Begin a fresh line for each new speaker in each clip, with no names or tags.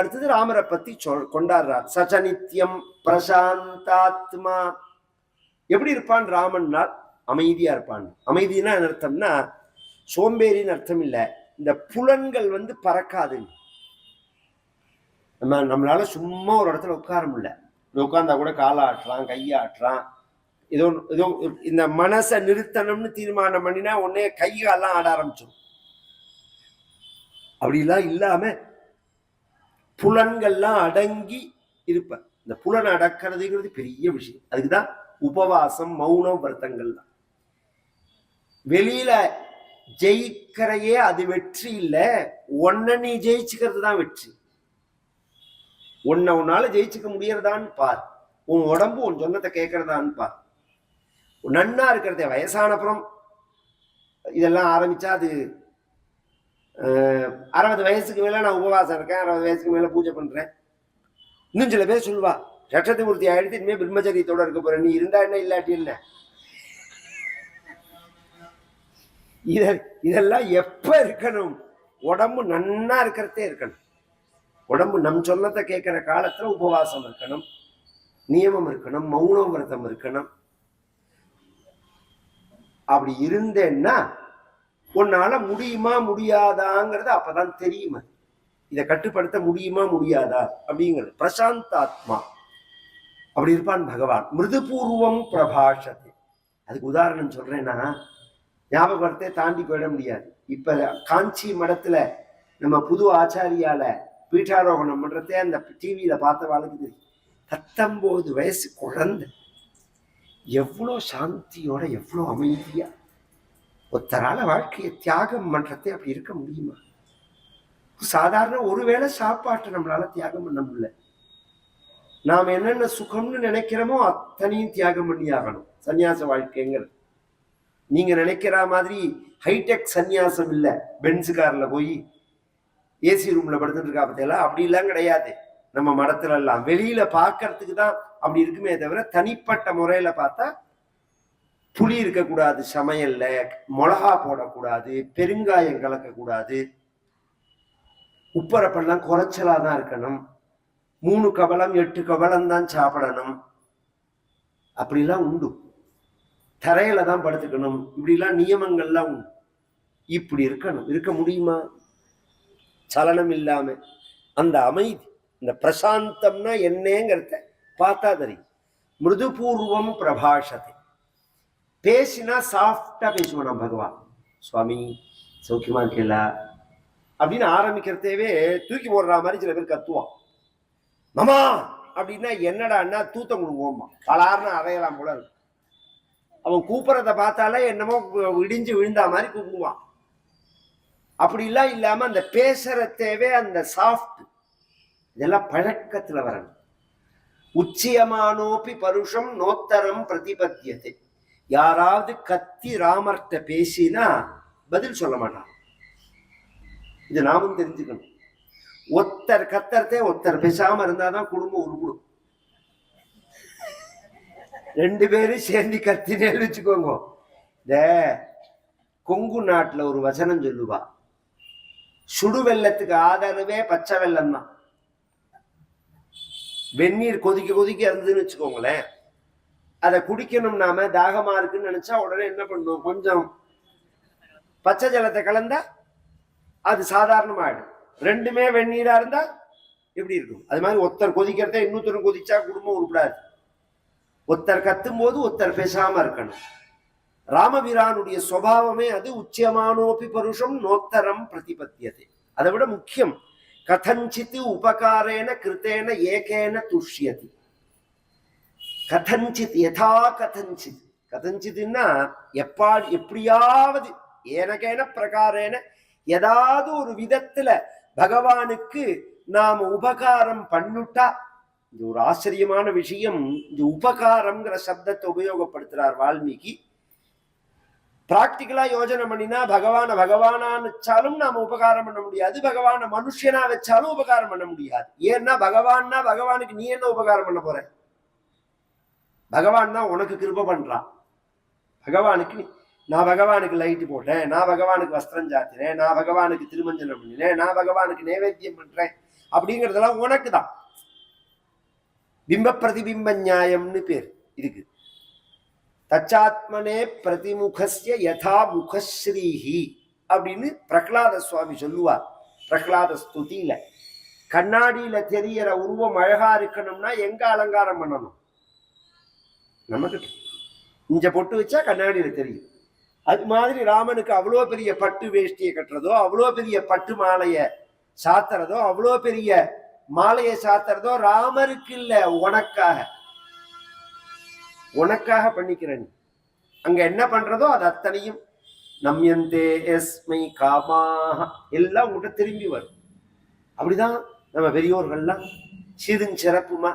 அடுத்தது ராமரை பத்தி கொண்டாடுறார். சச்ச நித்தியம் பிரசாந்தாத்மா. எப்படி இருப்பான் ராமன்னா? அமைதியா இருப்பான். அமைதினா அர்த்தம்னா சோம்பேறின்னு அர்த்தம் இல்லை. இந்த புலன்கள் பறக்காது. நம்மளால சும்மா ஒரு இடத்துல உட்கார முடியல. உட்கார்ந்தா கூட காலை ஆட்டுறான், கையாட்டுறான். ஏதோ ஏதோ இந்த மனசை நிறுத்தணும்னு தீர்மானம் பண்ணினா உடனே கைகாலாம் ஆட ஆரம்பிச்சிடும். அப்படிலாம் இல்லாம புலன்கள்லாம் அடங்கி இருப்ப. இந்த புலன் அடக்கிறதுங்கிறது பெரிய விஷயம். அதுக்குதான் உபவாசம், மௌனம், விரதங்கள் தான். வெளியில ஜெயிக்கிறையே அது வெற்றி இல்லை. ஒன்ன நீ ஜெயிச்சுக்கிறது தான் வெற்றி. உன்னால ஜெயிச்சுக்க முடியறதான்னு பார். உன் உடம்பு உன் சொன்னத்தை கேட்கறதான்னு பார். நன்னா இருக்கிறத வயசானப்புறம் இதெல்லாம் ஆரம்பிச்சா அது 60 வயசுக்கு மேல நான் உபவாசம் இருக்கேன், 60 வயசுக்கு மேல பூஜை பண்றேன். இன்னும் சில பேர் சொல்லுவா, ரட்சத்தை மூர்த்தி ஆயிடுத்து, இனிமே பிரம்மச்சரியத்தோட இருக்க போற. நீ இருந்தா என்ன, இல்லாட்டி என்ன? இதெல்லாம் எப்ப இருக்கணும்? உடம்பு நன்னா இருக்கிறதே இருக்கணும். உடம்பு நம் சொன்னத்தை கேட்கிற காலத்துல உபவாசம் இருக்கணும், நியமம் இருக்கணும், மௌனம் விரதம் இருக்கணும். அப்படி இருந்தேன்னா உன்னால முடியுமா முடியாதாங்கிறது அப்பதான் தெரியுமா. இதை கட்டுப்படுத்த முடியுமா முடியாதா அப்படிங்கிறது. பிரசாந்தாத்மா அப்படி இருப்பான் பகவான். மிருதுபூர்வம் பிரபாஷத்தை. அதுக்கு உதாரணம் சொல்றேன்னா, ஞாபகத்தை தாண்டி போயிட முடியாது. இப்ப காஞ்சி மடத்துல நம்ம புது ஆச்சாரியால பீட்டாரோகணம் பண்றதே அந்த டிவியில பார்த்த வாழ்க்கை 19 வயசு குழந்தை எவ்வளோ சாந்தியோட எவ்வளோ அமைதியா ஒருத்தரால வாழ்க்கையை தியாகம் பண்றதே அப்படி இருக்க முடியுமா? சாதாரண ஒருவேளை சாப்பாட்டை நம்மளால தியாகம் பண்ண முடியல. நாம் என்னென்ன சுகம்னு நினைக்கிறோமோ அத்தனையும் தியாகம் பண்ணி ஆகணும். சன்னியாச வாழ்க்கைங்கிறது நீங்க நினைக்கிற மாதிரி ஹைடெக் சன்னியாசம் இல்லை. பென்ஸ் கார்ல போய் ஏசி ரூம்ல படுத்துட்டு இருக்கா பத்தியெல்லாம் அப்படிலாம் கிடையாது. நம்ம மடத்துல எல்லாம் வெளியில பார்க்கறதுக்கு தான் அப்படி இருக்குமே தவிர தனிப்பட்ட முறையில பார்த்தா புளி இருக்கக்கூடாது, சமையல்ல மிளகா போடக்கூடாது, பெருங்காயம் கலக்கக்கூடாது, உப்பரப்பெல்லாம் குறைச்சலா தான் இருக்கணும், 3 கவளம் 8 கவளம் தான் சாப்பிடணும், அப்படிலாம் உண்டு. தரையில தான் படுத்துக்கணும், இப்படிலாம் நியமங்கள்லாம் உண்டு. இப்படி இருக்கணும். இருக்க முடியுமா? சலனம் இல்லாம அந்த அமைதி, இந்த பிரசாந்தம்னா என்னங்கிறத பார்த்தா தெரியும். மிருதுபூர்வம் பிரபாஷத்தை. பேசினா சாஃப்டா பேசுவான் பகவான். சுவாமி சௌக்கியமா இருக்கல அப்படின்னு ஆரம்பிக்கிறதேவே தூக்கி போடுற மாதிரி சில பேர் கத்துவான். மாமா அப்படின்னா என்னடான்னா தூத்தம் கொடுங்கோம்மா, பலார்னு அறையலாம் போல இருக்கும். அவன் கூப்பிட்றத பார்த்தாலே என்னமோ இடிஞ்சு விழுந்தா மாதிரி கூப்பிடுவான். அப்படிலாம் இல்லாம அந்த பேசுறதேவே அந்த சாஃப்ட், இதெல்லாம் பழக்கத்துல வரணும். உச்சியமானோப்பி பருஷம் நோத்தரம் பிரதிபத்தியத்தை. யாராவது கத்தி ராமர்கிட்ட பேசினா பதில் சொல்ல மாட்டான். இது நாமும் தெரிஞ்சுக்கணும். ஒருத்தர் கத்தரத்தே ஒருத்தர் பேசாம இருந்தாதான் குடும்பம் உருப்பிடும். 2 பேரும் சேர்ந்து கத்தினேன்னு வச்சுக்கோங்க. இந்த கொங்கு நாட்டுல ஒரு வசனம் சொல்லுவா, சுடு வெள்ளத்துக்கு ஆதரவே பச்சை வெள்ளம் தான். வெந்நீர் கொதிக்க கொதிக்க இருந்ததுன்னு வச்சுக்கோங்களேன், அதை குடிக்கணும். நாம தாகமா இருக்குன்னு நினைச்சா உடனே என்ன பண்ணுவோம், கொஞ்சம் பச்சை ஜலத்தை கலந்தா அது சாதாரணமாயிடும். 2மே வெந்நீரா இருந்தா எப்படி இருக்கும்? அது மாதிரி ஒருத்தர் கொதிக்கிறத இன்னொருத்தர் கொதிச்சா குடும்பம் உருப்படாது. ஒருத்தர் கத்தும் போது ஒருத்தர் பேசாம இருக்கணும். ராமபிரானுடைய சுபாவமே அது. உச்சியமானோப்பி பருஷம் நோத்தரம் பிரதிபத்தியதே. அதை விட முக்கியம், கதஞ்சித்து உபகாரேன கிருத்தேன ஏகேன துஷ்யதி. கதஞ்சித் யதா கதஞ்சித். கதஞ்சித்னா எப்படியாவது ஏனகேன பிரகாரேன ஏதாவது ஒரு விதத்துல பகவானுக்கு நாம உபகாரம் பண்ணுட்டா. இது ஒரு ஆச்சரியமான விஷயம். இந்த உபகாரம்ங்கிற சப்தத்தை உபயோகப்படுத்துறார் வால்மீகி. பிராக்டிக்கலா யோஜனை பண்ணினா பகவானான்னு வச்சாலும் நாம உபகாரம் பண்ண முடியாது, பகவான மனுஷனா வச்சாலும் உபகாரம் பண்ண முடியாது. ஏன்னா பகவானுக்கு நீ என்ன உபகாரம் பண்ண போற? பகவான் தான் உனக்கு கிருபை பண்றான். பகவானுக்கு நான் பகவானுக்கு லைட்டு போட்டேன், நான் பகவானுக்கு வஸ்திரம் சாத்தினேன், நான் பகவானுக்கு திருமஞ்சனம் பண்ணினேன், நான் பகவானுக்கு நைவேத்தியம் பண்றேன் அப்படிங்கிறதெல்லாம் உனக்கு தான். பிம்ப பிரதிபிம்ப நியாயம்னு பேர் இதுக்கு. தச்சாத்மனே பிரதிமுகஸ்ய யதா முகஸ்ரீஹி அப்படின்னு பிரகலாத சுவாமி சொல்லுவார் பிரகலாத ஸ்துதியில. கண்ணாடியில தெரியற உருவம் அழகா இருக்கணும்னா எங்க அலங்காரம் பண்ணணும்? நமக்கு இங்க பொட்டு வச்சா கண்ணாடியில தெரியும். அது மாதிரி ராமனுக்கு அவ்வளோ பெரிய பட்டு வேஷ்டியை கட்டுறதோ, அவ்வளோ பெரிய பட்டு மாலைய சாத்துறதோ, அவ்வளோ பெரிய மாலையை சாத்துறதோ ராமருக்கு இல்ல, உனக்காக. உனக்காக பண்ணிக்கிறேன். அங்க என்ன பண்றதோ அது அத்தனையும் நம்யந்தே எஸ்மை காமாக எல்லாம் உங்கள்கிட்ட திரும்பி வரும். அப்படிதான் நம்ம பெரியோர்கள்லாம் சிறுஞ்சிறப்புமா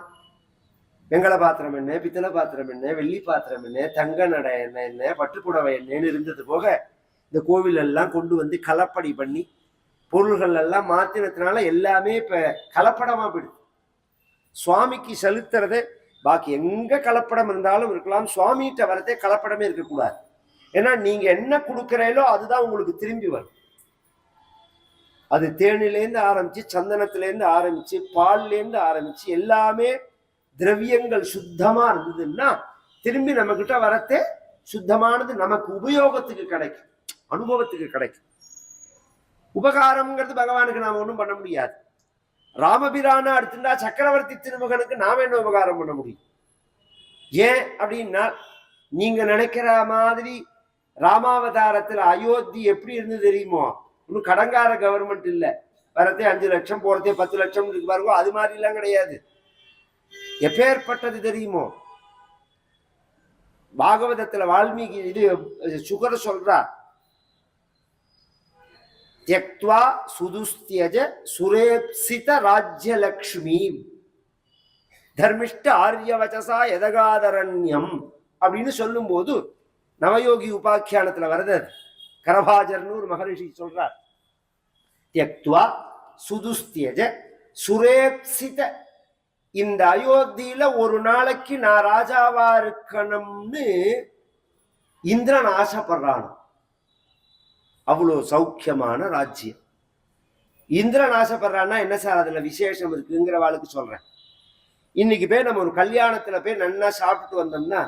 வெங்கல பாத்திரம் என்ன, பித்தளை பாத்திரம் என்ன, வெள்ளி பாத்திரம் என்ன, தங்க நடை என்ன என்ன, பட்டுப்புடவை என்னன்னு இருந்தது போக இந்த கோவில் எல்லாம் கொண்டு வந்து கலப்படி பண்ணி பொருள்கள் எல்லாம் மாத்தினதுனால எல்லாமே இப்ப கலப்படமா போயிடுது. சுவாமிக்கு செலுத்துறதே பாக்கி எங்க கலப்படம் இருந்தாலும் இருக்கலாம், சுவாமிகிட்ட வரதே கலப்படமே இருக்கக்கூடாது. ஏன்னா நீங்க என்ன கொடுக்கிறீங்களோ அதுதான் உங்களுக்கு திரும்பி வரும். அது தேனிலேருந்து ஆரம்பிச்சு, சந்தனத்திலேருந்து ஆரம்பிச்சு, பால்லேருந்து ஆரம்பிச்சு எல்லாமே திரவியங்கள் சுத்தமா இருந்ததுன்னா திரும்பி நம்ம கிட்ட வரத்தே சுத்தமானது நமக்கு உபயோகத்துக்கு கிடைக்கும், அனுபவத்துக்கு கிடைக்கும். உபகாரம்ங்கிறது பகவானுக்கு நாம ஒன்றும் பண்ண முடியாது. ராமபிரான அடுத்துட்டா சக்கரவர்த்தி திருமகனுக்கு நாம என்ன உபகாரம் பண்ண முடியும்? ஏன் அப்படின்னா நீங்க நினைக்கிற மாதிரி ராமாவதாரத்துல அயோத்தி எப்படி இருந்து தெரியுமோ? இன்னும் கடங்கார கவர்மெண்ட் இல்லை, வரத்தே 5 லட்சம் போறதே 10 லட்சம் இருக்கு பாருங்க. அது மாதிரி எல்லாம் கிடையாது. எப்பேற்பட்டது தெரியுமோ? பாகவதத்துல வால்மீகி இது சுகர சொல்றா, த்யக்த்வா சுதுஸ்த்யஜ சுரேப்சித ராஜ்யலக்ஷ்மி தர்மிஷ்ட ஆரியவச்சசா யதகாதரண்யம் அப்படின்னு சொல்லும் போது நவயோகி உபாக்கியானத்துல வருது. கரபாஜர்னு ஒரு மகரிஷி சொல்றார், த்யக்த்வா சுதுஸ்த்யஜ சுரேப்சித, இந்த அயோத்தியில ஒரு நாளைக்கு நான் ராஜாவா இருக்கணும்னு இந்திரன் ஆசைப்படுறான். அவ்வளோ சௌக்கியமான ராஜ்யம். இந்திரன் ஆசைப்படுறான்னா என்ன சார் அதுல விசேஷம் இருக்குங்கிற வாழ்க்கை சொல்றேன். இன்னைக்கு போய் நம்ம ஒரு கல்யாணத்துல போய் நல்லா சாப்பிட்டு வந்தோம்னா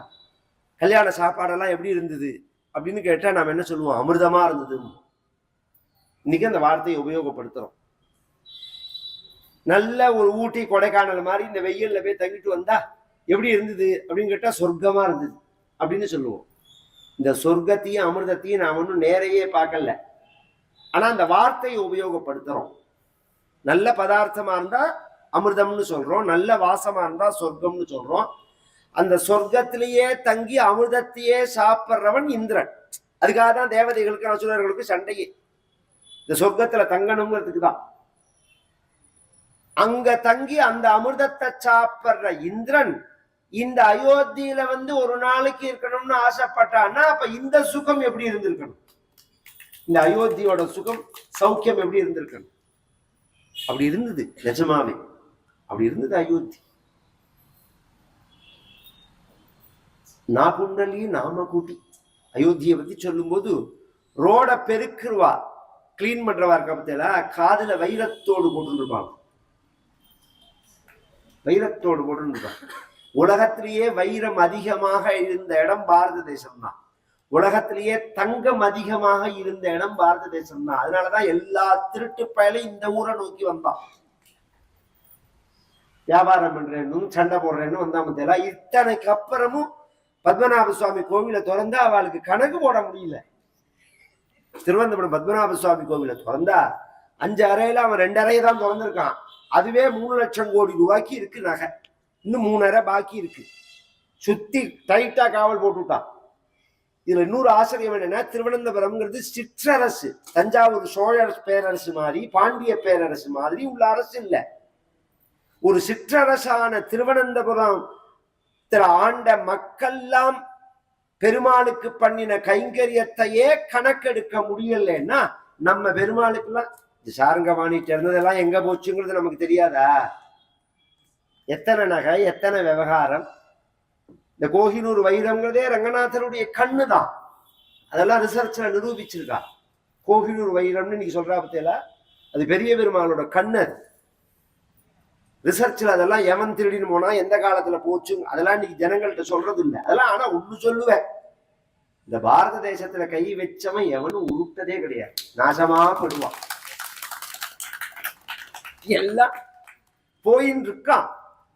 கல்யாண சாப்பாடெல்லாம் எப்படி இருந்தது அப்படின்னு கேட்டா நம்ம என்ன சொல்லுவோம்? அமிர்தமா இருந்தது. இன்னைக்கு அந்த வார்த்தையை உபயோகப்படுத்துறோம். நல்ல ஒரு ஊட்டி கொடைக்கானல் மாதிரி இந்த வெயில்ல போய் தங்கிட்டு வந்தா எப்படி இருந்தது அப்படின்னு கேட்டா சொர்க்கமா இருந்தது அப்படின்னு சொல்லுவோம். இந்த சொர்க்கத்தையும் அமிர்தத்தையும் நான் ஒன்றும் நேரையே பார்க்கல, ஆனா அந்த வார்த்தையை உபயோகப்படுத்துறோம். நல்ல பதார்த்தமா இருந்தா அமிர்தம்னு சொல்றோம், நல்ல வாசமா இருந்தா சொர்க்கம்னு சொல்றோம். அந்த சொர்க்கத்திலேயே தங்கி அமிர்தத்தையே சாப்பிட்றவன் இந்திரன். அதுக்காக தான் தேவதைகளுக்கு அசுரர்களுக்கு சண்டையே, இந்த சொர்க்கத்துல தங்கணுங்கிறதுக்கு தான். அங்க தங்கி அந்த அமிர்தத்தை சாப்பிட்ற இந்திரன் இந்த அயோத்தியில வந்து ஒரு நாளைக்கு இருக்கணும்னு ஆசைப்பட்டான்னா அப்ப இந்த சுகம் எப்படி இருந்திருக்கணும்? இந்த அயோத்தியோட சுகம் சௌக்கியம் எப்படி இருந்திருக்கணும்? அப்படி இருந்தது நிஜமாவே, அப்படி இருந்தது அயோத்தி. நாகுண்டலி நாம கூட்டி அயோத்தியை பத்தி சொல்லும் போது ரோட பெருக்குருவா கிளீன் பண்றவா இருக்க பத்தியில காதுல வைரத்தோடு போட்டுருப்பாங்க, வைரத்தோடு போட்டுருப்பாங்க. உலகத்திலேயே வைரம் அதிகமாக இருந்த இடம் பாரத தேசம் தான். உலகத்திலேயே தங்கம் அதிகமாக இருந்த இடம் பாரத தேசம் தான். அதனாலதான் எல்லா திருட்டு பயலையும் இந்த ஊரை நோக்கி வந்தான். வியாபாரம் பண்றேன்னு சண்டை போடுறேன்னு வந்தாம இத்தனைக்கு அப்புறமும் பத்மநாப சுவாமி கோவிலை திறந்தா அவளுக்கு கணக்கு போட முடியல. திருவனந்தபுரம் பத்மநாப சுவாமி கோவிலை திறந்தா 5 அறையில அவன் 2 அறையை தான் திறந்திருக்கான். அதுவே 3 லட்சம் கோடி ரூபாய்க்கு இருக்கு நகை. இன்னும் 3 அறை பாக்கி இருக்கு. சுத்தி டைட்டா காவல் போட்டுட்டான். இதுல இன்னொரு ஆச்சரியம் என்னன்னா, திருவனந்தபுரம்ங்கிறது சிற்றரசு. தஞ்சாவூர் சோழ பேரரசு மாதிரி, பாண்டிய பேரரசு மாதிரி உள்ள அரசு இல்லை. ஒரு சிற்றரசான திருவனந்தபுரம் ஆண்ட மக்கள்லாம் பெருமாளுக்கு பண்ணின கைங்கரியத்தையே கணக்கெடுக்க முடியலன்னா நம்ம பெருமாளுக்குலாம் சாரங்கவாணிட்டு இருந்ததெல்லாம் எங்க போச்சுங்கிறது நமக்கு தெரியாதா? எத்தனை நகை, எத்தனை விவகாரம். இந்த கோஹினூர் வைரம்ங்கிறதே ரங்கநாதனுடைய கண்ணு தான். அதெல்லாம் ரிசர்ச்ல நிரூபிச்சிருக்கா. கோஹினூர் வைரம்னு இன்னைக்கு சொல்றா பத்தியில அது பெரிய பெருமாளோட கண்ணு. ரிசர்ச்ல அதெல்லாம் எவன் திருடின்னு போனா எந்த காலத்துல போச்சு அதெல்லாம் இன்னைக்கு ஜனங்கள்கிட்ட சொல்றது இல்லை. அதெல்லாம் ஆனா ஒண்ணு சொல்லுவேன், இந்த பாரத தேசத்துல கை வச்சவன் எவனும் உருட்டதே கிடையாது, நாசமா படுவான். எல்லாம் போயின்னு இருக்கான்.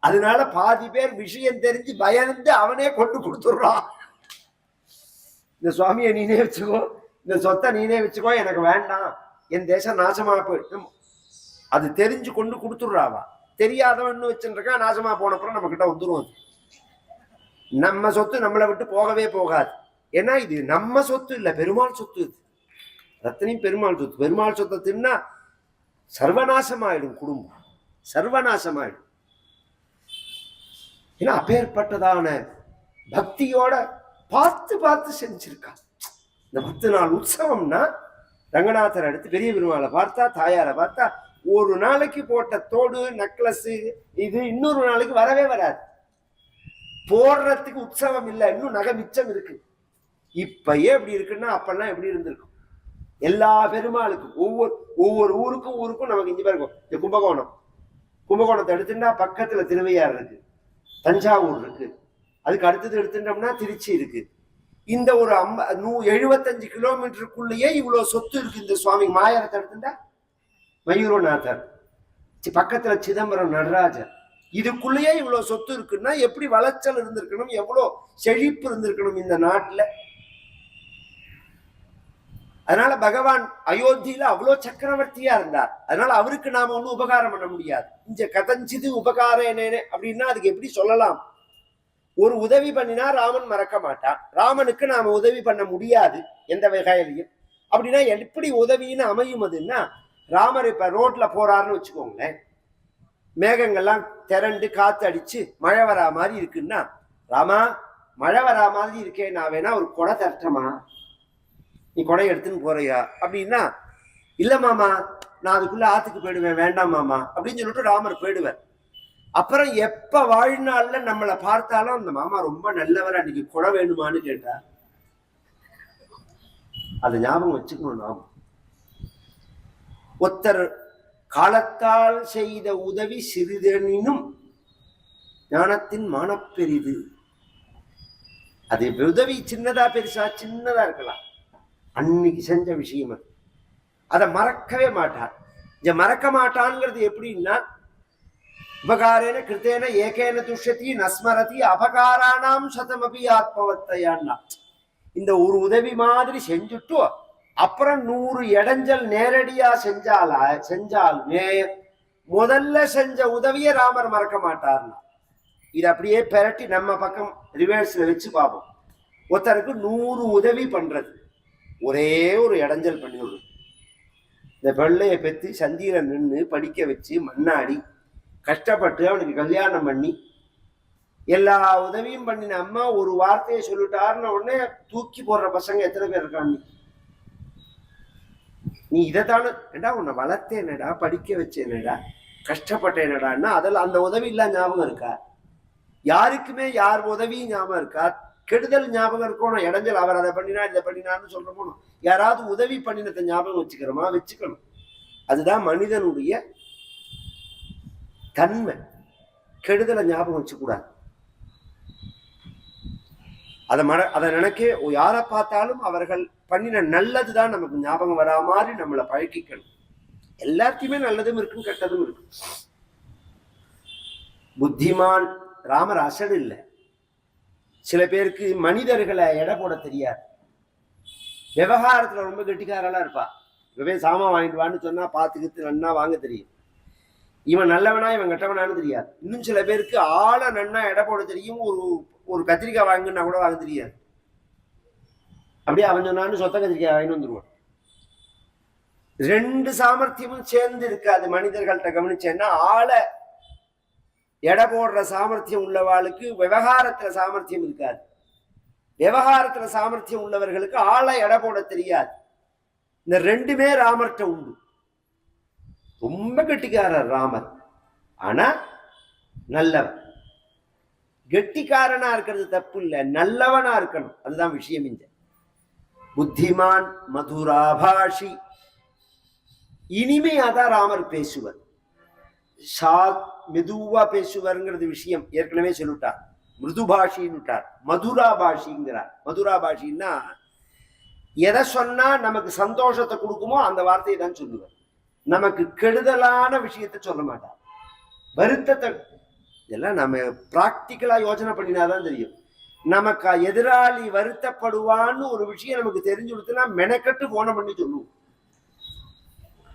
அதனால பாதி பேர் விஷயம் தெரிஞ்சு பயந்து அவனே கொண்டு கொடுத்துடுறான். இந்த சுவாமியை நீனே வச்சுக்கோ, இந்த சொத்தை நீனே வச்சுக்கோ, எனக்கு வேண்டாம், என் தேசம் நாசமா போயிட்டு அது தெரிஞ்சு கொண்டு கொடுத்துடுறாவா. தெரியாதவன்னு வச்சுருக்கா, நாசமா போனப்புறம் நம்ம கிட்ட வந்துடும். நம்ம சொத்து நம்மளை விட்டு போகவே போகாது. ஏன்னா இது நம்ம சொத்து இல்லை, பெருமாள் சொத்து. இது ரத்தனையும் பெருமாள் சொத்து. பெருமாள் சொத்தை தின்னா சர்வநாசமாயிடும், குடும்பம் சர்வநாசமாயிடும். ஏன்னா அப்பேற்பட்டதான பக்தியோட பார்த்து பார்த்து செஞ்சிருக்கா. இந்த 10 நாள் உற்சவம்னா ரங்கநாதர் அடுத்து பெரிய பெருமாளை பார்த்தா, தாயாரை பார்த்தா, ஒரு நாளைக்கு போட்ட தோடு நெக்லஸ் இது இன்னொரு நாளைக்கு வரவே வராது. போடுறதுக்கு உற்சவம் இல்லை, இன்னும் நகை மிச்சம் இருக்கு. இப்பயே எப்படி இருக்குன்னா அப்பெல்லாம் எப்படி இருந்திருக்கும். எல்லா பெருமாளுக்கும் ஒவ்வொரு ஊருக்கும் நமக்கு இங்க இருக்கும். இந்த கும்பகோணத்தை எடுத்துட்டா பக்கத்துல திருவையாறு இருக்கு, தஞ்சாவூர் இருக்கு, அதுக்கு அடுத்தது எடுத்துட்டோம்னா திருச்சி இருக்கு. இந்த ஒரு 75 கிலோமீட்டருக்குள்ளேயே இவ்வளவு சொத்து இருக்கு. இந்த சுவாமி மாயரத்தை எடுத்துட்டா மயூரநாதர், பக்கத்துல சிதம்பரம் நடராஜர், இதுக்குள்ளேயே இவ்வளவு சொத்து இருக்குன்னா எப்படி வளர்ச்சல் இருந்திருக்கணும், எவ்வளவு செழிப்பு இருந்திருக்கணும் இந்த நாட்டுல. அதனால பகவான் அயோத்தியில அவ்வளோ சக்கரவர்த்தியா இருந்தார். அதனால அவருக்கு நாம ஒன்றும் உபகாரம் பண்ண முடியாது. இங்க கதஞ்சிது உபகாரம் என்னன்னு அப்படின்னா அதுக்கு எப்படி சொல்லலாம்? ஒரு உதவி பண்ணினா ராமன் மறக்க மாட்டான், ராமனுக்கு நாம உதவி பண்ண முடியாது எந்த வகையிலையும். அப்படின்னா எப்படி உதவின்னு அமையும் அதுன்னா, ராமர் இப்ப ரோட்ல போறாருன்னு வச்சுக்கோங்களேன், மேகங்கள்லாம் திரண்டு காத்து அடிச்சு மழை வரா மாதிரி இருக்குன்னா, ராமா மழை வரா மாதிரி இருக்கேன், நான் வேணா ஒரு கொடை தரட்டமா, நீ கொடை எடுத்துன்னு போறியா அப்படின்னா, இல்ல மாமா நான் அதுக்குள்ள ஆத்துக்கு போயிடுவேன், வேண்டாம் மாமா அப்படின்னு சொல்லிட்டு ராமர் போயிடுவேன். அப்புறம் எப்ப வாழ்நாள்ல நம்மளை பார்த்தாலும் அந்த மாமா ரொம்ப நல்லவர், அன்னைக்கு கொடை வேணுமான்னு கேட்டா அது ஞாபகம் வச்சுக்கணும். நாம ஒருத்தர் காலத்தால் செய்த உதவி சிறிதெனினும் ஞானத்தின் மானப்பெரிது. அது உதவி சின்னதா பெருசா, சின்னதா இருக்கலாம், அன்னைக்கு செஞ்ச விஷயம் அது, அதை மறக்கவே மாட்டார். இங்க மறக்க மாட்டான்ங்கிறது எப்படின்னா, உபகாரேன கிருத்தேன ஏகேன துஷ்யதி நஸ்மரதி அபகாரானாம் சதமபி ஆத்மவத்தையான்னா. இந்த ஒரு உதவி மாதிரி செஞ்சுட்டு அப்புறம் 100 இடைஞ்சல் நேரடியா செஞ்சாலுமே முதல்ல செஞ்ச உதவியை ராமர் மறக்க மாட்டார்னா. இது அப்படியே பெரட்டி நம்ம பக்கம் ரிவர்ஸ்ல வச்சு பார்ப்போம். ஒருத்தருக்கு 100 உதவி பண்றது, ஒரே ஒரு இடைஞ்சல் பண்ணிவிடுறது. இந்த பிள்ளைய பெற்று சந்தியில நின்று படிக்க வச்சு மண்ணாடி கஷ்டப்பட்டு அவனுக்கு கல்யாணம் பண்ணி எல்லா உதவியும் பண்ணின அம்மா ஒரு வார்த்தையை சொல்லிட்டாருன்னு உடனே தூக்கி போடுற பசங்க எத்தனை பேர் இருக்காங்க? நீ இதைத்தானே ஏடா, உன்னை வளர்த்தேனடா, படிக்க வச்சேனடா, கஷ்டப்பட்டேனடான்னா அதெல்லாம் அந்த உதவி இல்லாம ஞாபகம் இருக்கா? யாருக்குமே யார் உதவியும் ஞாபகம் இருக்கா? கெடுதல் ஞாபகம் இருக்கணும், இடைஞ்சல் அவர் அதை பண்ணினா இதை பண்ணினான்னு சொல்ற போனோம். யாராவது உதவி பண்ணினத்தை ஞாபகம் வச்சுக்கிறோமா? வச்சுக்கணும். அதுதான் மனிதனுடைய தன்மை. கெடுதலை ஞாபகம் வச்சுக்கூடாது. அதை நினைக்க யாரை பார்த்தாலும் அவர்கள் பண்ணின நல்லதுதான் நமக்கு ஞாபகம் வரா மாதிரி நம்மளை பழக்கிக்கணும். எல்லாத்தையுமே நல்லதும் இருக்கும், கெட்டதும் இருக்கும். புத்திமான் ராமர் அசடு இல்லை. சில பேருக்கு மனிதர்களை எடை போட தெரியாது, விவகாரத்துல ரொம்ப கெட்டிக்காரெல்லாம் இருப்பா. இப்பவே சாமான் வாங்கிட்டு வான்னு சொன்னா பார்த்துக்கிட்டு நன்னா வாங்க தெரியும். இவன் நல்லவனா இவன் கெட்டவனான்னு தெரியாது. இன்னும் சில பேருக்கு ஆளை நன்னா எடை போட தெரியும், ஒரு கத்திரிக்காய் வாங்குன்னா கூட வாங்க தெரியாது. அப்படியே அவன் சொன்னான்னு சொத்த கத்திரிக்காய் வாங்கிட்டு வந்துருவான். 2 சாமர்த்தியமும் சேர்ந்து இருக்காது மனிதர்கள்ட்ட கவனிச்சேன்னா. ஆளை எடை போடுற சாமர்த்தியம் உள்ளவாளுக்கு விவகாரத்துல சாமர்த்தியம் இருக்காது, விவகாரத்துல சாமர்த்தியம் உள்ளவர்களுக்கு ஆளை எடை போட தெரியாது. இந்த 2மே ராமர்கிட்ட உண்டு. ரொம்ப கெட்டிக்காரர் ராமர், ஆனா நல்லவன். கெட்டிக்காரனா இருக்கிறது தப்பு இல்லை, நல்லவனா இருக்கணும், அதுதான் விஷயம். இங்க புத்திமான் மதுராபாஷி, இனிமையாதான் ராமர் பேசுவர். மெதுவா பேசுவாருங்கிறது விஷயம் ஏற்கனவே சொல்லிட்டார். மிருதுபாஷின்னு விட்டார், மதுரா பாஷிங்கிறார். மதுரா பாஷின்னா எதை சொன்னா நமக்கு சந்தோஷத்தை கொடுக்குமோ அந்த வார்த்தையை தான் சொல்லுவார். நமக்கு கெடுதலான விஷயத்த சொல்ல மாட்டார். வருத்தத்தை இதெல்லாம் நம்ம பிராக்டிக்கலா யோசனை பண்ணினாதான் தெரியும். நமக்கு எதிராளி வருத்தப்படுவான்னு ஒரு விஷயம் நமக்கு தெரிஞ்சு கொடுத்துனா மெனக்கட்டு போன பண்ணி சொல்லுவோம்.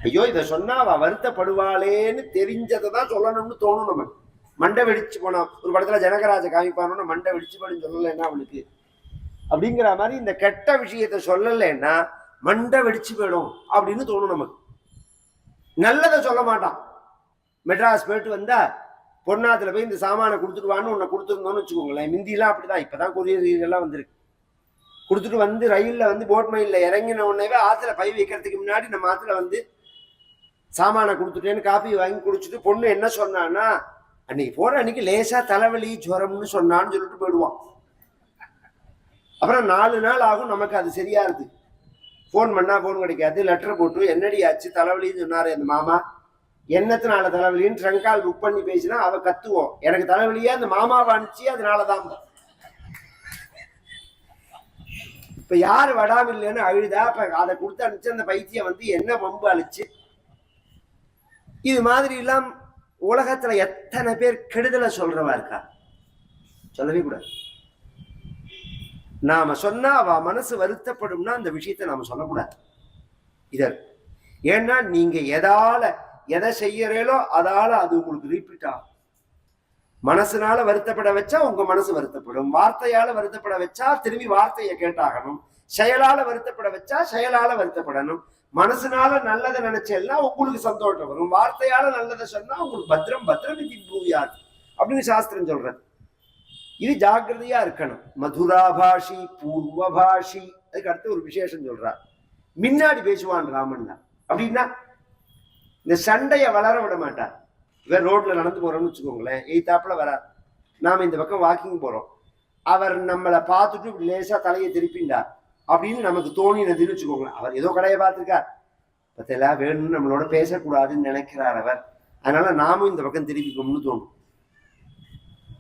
ஐயோ இதை சொன்னா அவ வருத்தப்படுவாளேன்னு தெரிஞ்சதை தான் சொல்லணும்னு தோணும் நமக்கு. மண்டை வெடிச்சு போனா ஒரு படத்துல ஜனகராஜ காமிப்பானோன்னா மண்டை வெடிச்சு போன்னு சொல்லலைன்னா அவனுக்கு அப்படிங்கிற மாதிரி இந்த கெட்ட விஷயத்த சொல்லலைன்னா மண்டை வெடிச்சு போயிடும் அப்படின்னு தோணும் நமக்கு. நல்லதை சொல்ல மாட்டான். மெட்ராஸ் போயிட்டு வந்தா பொன்னாத்துல போய் இந்த சாமானை கொடுத்துட்டுவான்னு உன்னை கொடுத்துருந்தோன்னு வச்சுக்கோங்களேன். மிந்திலாம் அப்படிதான், இப்பதான் கொரியர் எல்லாம் வந்திருக்கு. கொடுத்துட்டு வந்து ரயில்ல வந்து போட் மைல்ல இறங்கின உடனே ஆத்துல பை வைக்கிறதுக்கு முன்னாடி நம்ம ஆத்துல வந்து சாமானை கொடுத்துட்டேன்னு காப்பி வாங்கி குடிச்சிட்டு பொண்ணு என்ன சொன்னான்னா அன்னைக்கு போற அன்னைக்கு லேசா தலைவலி ஜுரம்னு சொன்னான்னு சொல்லிட்டு போயிடுவான். அப்புறம் 4 நாள் ஆகும் நமக்கு அது சரியா இருக்கு. போன் பண்ணா போன் கிடைக்காது. லெட்டர் போட்டு என்னடி ஆச்சு தலைவலின்னு சொன்னாரு அந்த மாமா, என்னத்தினால தலைவலின்னு ட்ரங்கால் புக் பண்ணி பேசினா அவ கத்துவோம், எனக்கு தலைவலியா அந்த மாமாவை அனுப்பிச்சு அதனாலதான். இப்ப யாரு வடாமில்லைன்னு அழுதா இப்ப அதை கொடுத்து அனுப்பிச்சு அந்த பைத்தியம் வந்து என்ன பம்பு அழிச்சு. இது மாதிரி எல்லாம் உலகத்துல எத்தனை பேர் கெடுதலை சொல்றவா இருக்கா? சொல்லவே கூடாது. நாம சொன்னா அவ மனசு வருத்தப்படும்னா அந்த விஷயத்தை நாம சொல்லக்கூடாது. ஏன்னா நீங்க எதை செய்யறீங்களோ அதால அது உங்களுக்கு ரிப்பீட் ஆகும். மனசுனால வருத்தப்பட வச்சா உங்க மனசு வருத்தப்படும், வார்த்தையால வருத்தப்பட வச்சா திரும்பி வார்த்தையை கேட்டாகணும், செயலால வருத்தப்பட வச்சா செயலால வருத்தப்படணும். மனசுனால நல்லதை நினைச்சேன்னா உங்களுக்கு சந்தோஷம் வரும், வார்த்தையால நல்லதை சொன்னா உங்களுக்கு பத்திரம் பத்திரம் இது பூயாது அப்படின்னு சாஸ்திரம் சொல்றது. இது ஜாக்கிரதையா இருக்கணும். மதுராபாஷி பூர்வபாஷி. அதுக்கு அடுத்து ஒரு விசேஷம் சொல்றார். முன்னாடி பேசுவான் ராமன் அப்படின்னா இந்த சண்டையை வளர விட மாட்டார். வேற ரோட்ல நடந்து போறோம்னு வச்சுக்கோங்களேன், எய்தாப்புல வரார், நாம இந்த பக்கம் வாக்கிங் போறோம், அவர் நம்மளை பார்த்துட்டு லேசா தலையை திருப்பிண்டார் அப்படின்னு நமக்கு தோணினதுன்னு வச்சுக்கோங்களேன். அவர் ஏதோ கடையை பார்த்துருக்கார், பத்தெல்லாம் வேணும்னு நம்மளோட பேசக்கூடாதுன்னு நினைக்கிறார் அவர், அதனால நாமும் இந்த பக்கம் திருப்பிக்கோம்னு தோணும்.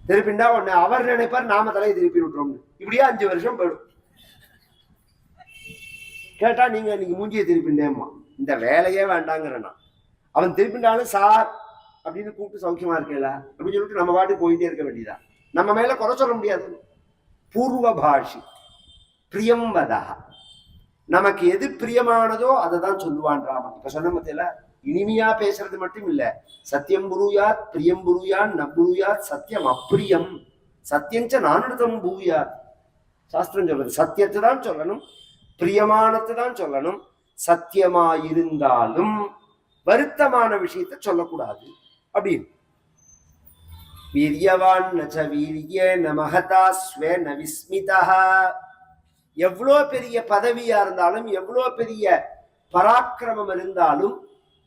திருப்பிண்டா உடனே அவர் நினைப்பார் நாம தலையை திருப்பி விட்டுறோம்னு. இப்படியே 5 வருஷம் போயிடும். கேட்டா நீங்க இன்னைக்கு மூஞ்சியை திருப்பிண்டேம்மா, இந்த வேலையே வேண்டாங்கிறேன்னா. அவன் திருப்பிண்டாலும் சார் அப்படின்னு கூப்பிட்டு சௌக்கியமா இருக்கல அப்படின்னு சொல்லிட்டு நம்ம பாட்டுக்கு போயிட்டே இருக்க வேண்டியதா. நம்ம மேல குறை சொல்ல முடியாது. பூர்வபாஷி பிரியம்பதா, நமக்கு எது பிரியமானதோ அதை தான் சொல்லுவான் ராமன். இப்ப சொன்ன மத்தியில இனிமையா பேசுறது மட்டும் இல்ல, சத்தியம் புருயாத் பிரியம் புருயான் நபுருயாத் சத்தியம் அப்பிரியம் சத்தியஞ்ச நானுதம் பூயாத். சாஸ்திரம் சொல்றது சத்தியத்தை தான் சொல்லணும், பிரியமானத்தை தான் சொல்லணும். சத்தியமாயிருந்தாலும் வருத்தமான விஷயத்தை சொல்லக்கூடாது அப்படின்னு. வீரியவான் நச்ச வீரியேன மஹதா ஸ்வேன விஸ்மிதா. எவ்வளோ பெரிய பதவியா இருந்தாலும், எவ்வளோ பெரிய பராக்கிரமம் இருந்தாலும்,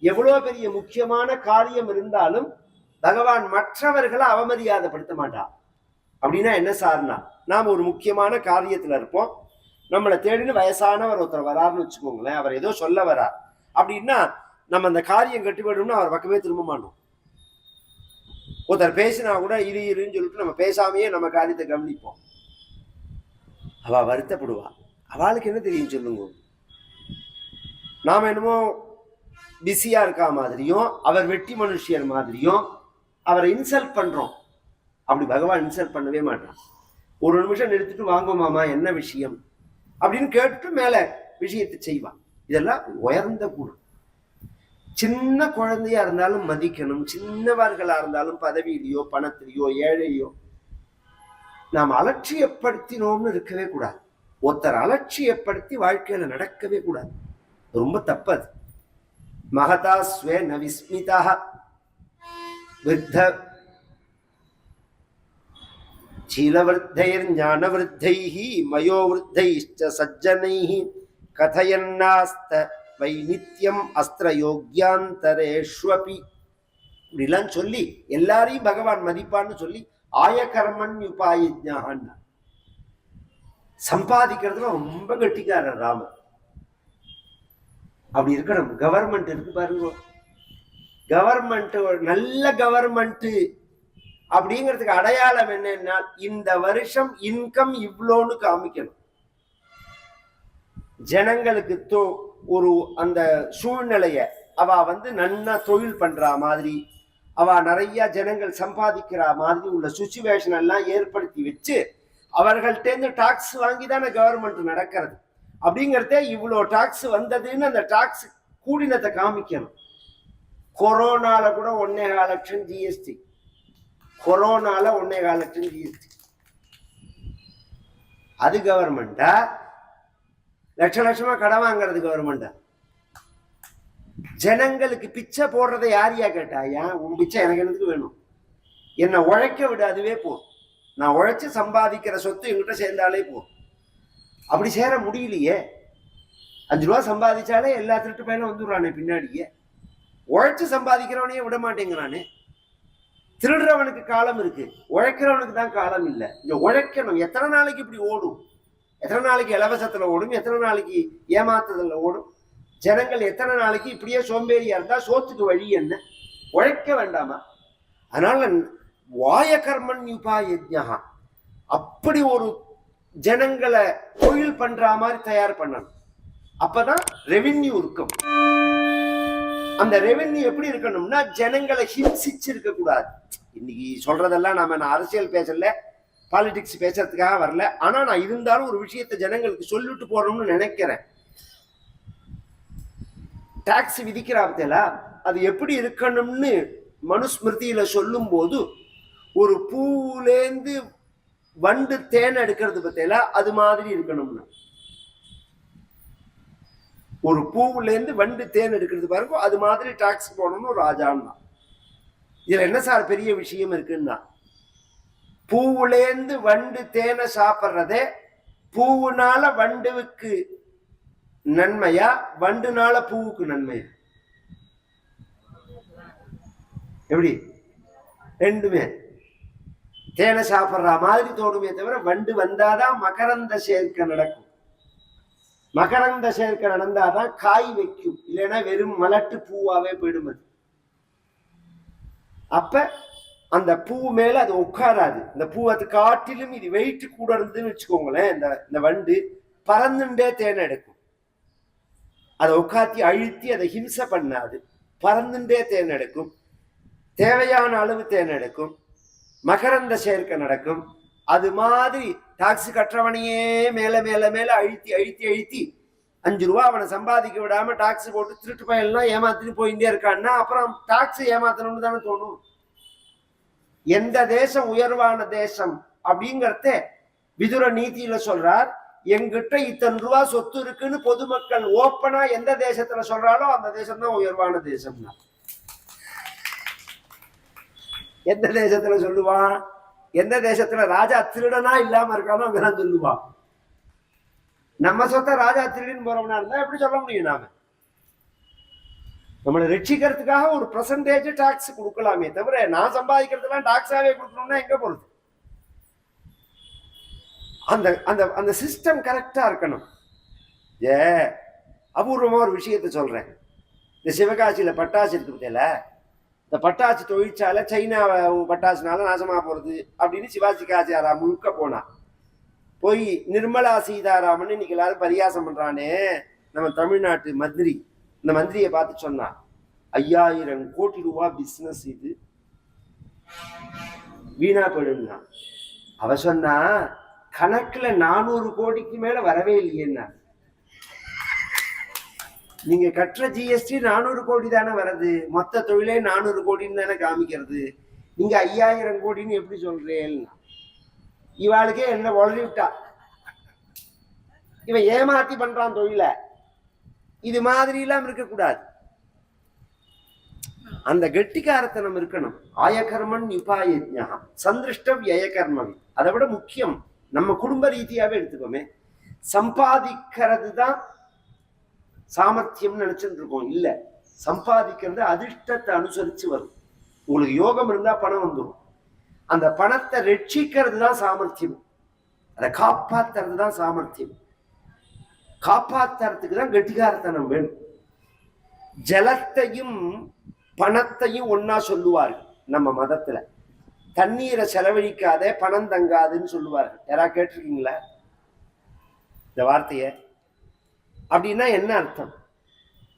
எவ்வளோ பெரிய முக்கியமான காரியம் இருந்தாலும் பகவான் மற்றவர்களை அவமரியாதைப்படுத்த மாட்டான். அப்படின்னா என்ன சார்னா, நாம் ஒரு முக்கியமான காரியத்துல இருப்போம், நம்மளை தேடின்னு வயசானவர் ஒருத்தர் வராருன்னு வச்சுக்கோங்களேன், அவர் ஏதோ சொல்ல வரார் அப்படின்னா நம்ம அந்த காரியம் கட்டுப்படணும்னு அவர் பக்கமே திரும்ப மாட்டோம். ஒருத்தர் பேசினா கூட இருன்னு சொல்லிட்டு நம்ம பேசாமையே நம்ம காரியத்தை கவனிப்போம். அவ வருத்தப்படுவா, அவளுக்கு என்ன தெரியும் சொல்லுங்க. நாம என்னமோ பிஸியா இருக்கா மாதிரியும், அவர் வெட்டி மனுஷியர் மாதிரியும் அவரை இன்சல்ட் பண்றோம். அப்படி பகவான் இன்சல்ட் பண்ணவே மாட்டான். ஒரு நிமிஷம் நிறுத்திட்டு வாங்க மாமா என்ன விஷயம் அப்படின்னு கேட்டுட்டு மேல விஷயத்தை செய்வான். இதெல்லாம் உயர்ந்த குணம். சின்ன குழந்தையா இருந்தாலும் மதிக்கணும், சின்னவர்களா இருந்தாலும் பதவியிலையோ பணத்திலேயோ ஏழையோ நாம் அலட்சியப்படுத்தினோம்னு இருக்கவே கூடாது. ஒருத்தர் அலட்சியப்படுத்தி வாழ்க்கையில நடக்கவே கூடாது, ரொம்ப தப்பது. மகதா ஸ்வேன விஸ்மிதா விருத்த சீலவிருத்தைர் ஞானவிருத்தைஹி மயோவிருத்தைஷ்ச சஜ்ஜனைஹி கதயன்னாஸ்த வை நித்யம் அஸ்திர யோக்யாந்தரேஷ்வபி. இப்படிலாம் சொல்லி எல்லாரையும் பகவான் மதிப்பான்னு சொல்லி ஆயகர்மன் உபாயஜான். சம்பாதிக்கிறதுல ரொம்ப கெட்டிக்காரர் ராமர். அப்படி இருக்கணும். கவர்மெண்ட் இருக்கு பாருங்க, கவர்மெண்ட் நல்ல கவர்மெண்ட் அப்படிங்கிறதுக்கு அடையாளம் என்னன்னா இந்த வருஷம் இன்கம் இவ்வளோன்னு காமிக்கணும். ஜனங்களுக்கு ஒரு அந்த சூழ்நிலைய அவ நன்னா தொழில் பண்ற மாதிரி, அவ நிறைய ஜனங்கள் சம்பாதிக்கிற மாதிரி உள்ள சுச்சுவேஷன் எல்லாம் ஏற்படுத்தி வச்சு அவர்கள்ட்ட டாக்ஸ் வாங்கி தானே கவர்மெண்ட் நடக்கிறது. அப்படிங்கிறதே இவ்வளோ டாக்ஸ் வந்ததுன்னு அந்த டாக்ஸ் கூடினத்தை காமிக்கணும். கொரோனால கூட 1.25 லட்சம் ஜிஎஸ்டி, கொரோனால 1.25 லட்சம் ஜிஎஸ்டி. அது கவர்மெண்டா? லட்ச லட்சமா கடன் வாங்குறது கவர்மெண்டா? ஜனங்களுக்கு பிச்சை போடுறதை யாரையா கேட்டா? ஏன் உன் பிச்சை எனக்கு என்னதுக்கு வேணும்? என்னை உழைக்க விட, அதுவே போதும். நான் உழைச்சு சம்பாதிக்கிற சொத்து என்கிட்ட சேர்ந்தாலே போதும். அப்படி சேர முடியலையே. 5 ரூபா சம்பாதிச்சாலே எல்லா திருட்டு பையனும் வந்துடுறானே பின்னாடியே. உழைச்சு சம்பாதிக்கிறவனையே விட மாட்டேங்கிறானே. திருடுறவனுக்கு காலம் இருக்கு, உழைக்கிறவனுக்கு தான் காலம் இல்லை. இங்க உழைக்கணும். எத்தனை நாளைக்கு இப்படி ஓடும்? எத்தனை நாளைக்கு இலவசத்துல ஓடும்? எத்தனை நாளைக்கு ஏமாத்துதல்ல ஓடும்? ஜனங்கள் எத்தனை நாளைக்கு இப்படியே சோம்பேறியா இருந்தா சோத்துக்கு வழி என்ன? உழைக்க வேண்டாமா? அதனால வாய கர்மன் யுபாயஜ்ஞா, அப்படி ஒரு ஜனங்களை தொழில் பண்ற மாதிரி தயார் பண்ணணும். அப்பதான் ரெவென்யூ இருக்கும். அந்த ரெவென்யூ எப்படி இருக்கணும்னா ஜனங்களை ஹிம்சிச்சு இருக்க கூடாது. இன்னைக்கு சொல்றதெல்லாம் நான் அரசியல் பேசல, பாலிடிக்ஸ் பேசுறதுக்காக வரல. ஆனா நான் இருந்தாலும் ஒரு விஷயத்தை ஜனங்களுக்கு சொல்லிட்டு போறோம்னு நினைக்கிறேன். டாக்ஸ் விதிக்கிறாப்தல அது எப்படி இருக்கணும்னு மனுஸ்மிருதியில சொல்லும் போது, ஒரு பூலேந்து வண்டு தேன் எடுக்கிறது பத்தில அது மாதிரி இருக்கணும்னு. ஒரு பூவுலேருந்து வண்டு தேன் எடுக்கிறது பாருங்க, அது மாதிரி டாக்ஸ் போடணும்னு ஒரு ஆஜான். இதுல என்ன சார் பெரிய விஷயம் இருக்குன்னா, பூவுலேந்து வண்டு தேனை சாப்பிட்றதே பூவுனால வண்டுவுக்கு நன்மையா, வண்டுனால பூவுக்கு நன்மையா? எப்படி? ரெண்டுமே. தேனை சாப்பிட்ற மாதிரி தோணுமே தவிர வண்டு வந்தாதான் மகரந்த சேர்க்கை நடக்கும். மகரந்த சேர்க்கை நடந்தாதான் காய் வைக்கும், இல்லைன்னா வெறும் மலட்டு பூவாவே போயிடும். அப்ப அந்த பூ மேல அது உட்காராது. இந்த பூ அது காட்டிலும் இது வெயிட் கூட இருந்துன்னு வச்சுக்கோங்களேன், இந்த வண்டு பறந்துண்டே தேனை எடுக்கும். அதை உட்காத்தி அழுத்தி அதை ஹிம்சை பண்ணாது, பறந்துண்டே தேன் எடுக்கும். தேவையான அளவு தேன் எடுக்கும், மகரந்த சேர்க்கை நடக்கும். அது மாதிரி டாக்ஸ் கட்டுறவனையே மேல மேல மேல அழுத்தி அழுத்தி அழுத்தி 5 ரூபா அவனை சம்பாதிக்க விடாம டாக்ஸ் போட்டு திருட்டு பயன்லாம் ஏமாத்திட்டு போயிட்டே இருக்கான்னா அப்புறம் டாக்ஸ் ஏமாத்தணும்னு தானே தோணும். எந்த தேசம் உயர்வான தேசம் அப்படிங்கறத விதுர நீதியில சொல்றார். எங்கிட்ட இத்தனை ரூபா சொத்து இருக்குன்னு பொதுமக்கள் ஓப்பனா எந்த தேசத்துல சொல்றாலோ அந்த தேசம் தான் உயர்வான தேசம்னா. எந்த தேசத்துல சொல்லுவான்? எந்த தேசத்துல ராஜா திருடனா இல்லாம இருக்கானோ அங்கதான் சொல்லுவான். நம்ம சொத்த ராஜா திருடின்னு போறோம்னா இருந்தா எப்படி சொல்ல முடியும்? நாம நம்மளை ரட்சிக்கிறதுக்காக ஒரு பெர்சன்டேஜ் டாக்ஸ் கொடுக்கலாமே தவிர நான் சம்பாதிக்கிறதுலாம் டாக்ஸாவே கொடுக்கணும்னா எங்க போறது? அந்த அந்த அந்த சிஸ்டம் கரெக்டா இருக்கணும். அபூர்வமா ஒரு விஷயத்த சொல்றேன். இந்த சிவகாசியில பட்டாசு இருக்கு பத்தியில, இந்த பட்டாசு தொழிற்சாலை சைனா பட்டாசுனால நாசமா போறது அப்படின்னு சிவாஜி காசியாரா முழுக்க போனா. போய் நிர்மலா சீதாராமன் இன்னைக்கு எல்லாரும் பரியாசம் பண்றானே நம்ம தமிழ்நாட்டு மந்திரி, இந்த மந்திரியை பார்த்து சொன்னா, 5000 கோடி ரூபாய் பிசினஸ் இது, வீணா போயிடும்னா. அவ சொன்னா கணக்குல 400 கோடிக்கு மேல வரவே இல்லையேன்னா. நீங்க கட்டுற ஜிஎஸ்டி 400 கோடி தானே வருது, மொத்த தொழிலே 400 கோடின்னு தானே காமிக்கிறது. நீங்க 5000 கோடின்னு எப்படி சொல்றேன்னா? இவாளுக்கே என்ன உளறி விட்டா. இவன் ஏமாத்தி பண்றான் தொழில. இது மாதிரி எல்லாம் இருக்கக்கூடாது. அந்த கெட்டிக்காரத்தனம் இருக்கணும். ஆயகர்மன் யுபாயஜ்ஞா சந்திருஷ்ட வியகர்மவி. அதை விட முக்கியம் நம்ம குடும்ப ரீதியாவே எடுத்துக்கோமே, சம்பாதிக்கிறது தான் சாமர்த்தியம் நினைச்சுட்டு இருக்கோம். இல்ல, சம்பாதிக்கிறது அதிர்ஷ்டத்தை அனுசரிச்சு வரும். உங்களுக்கு யோகம் இருந்தா பணம் வந்துடும். அந்த பணத்தை ரட்சிக்கிறது தான் சாமர்த்தியம், அதை காப்பாத்துறது தான் சாமர்த்தியம். காப்பாத்துறதுக்கு தான் கெட்டிகாரத்தனம் வேணும். ஜலத்தையும் பணத்தையும் ஒன்னா சொல்லுவார்கள் நம்ம மதத்துல. தண்ணீரை செலவழிக்காதே பணம் தங்காதுன்னு சொல்லுவார்கள். யாராவது கேட்டிருக்கீங்களா இந்த வார்த்தைய? அப்படின்னா என்ன அர்த்தம்?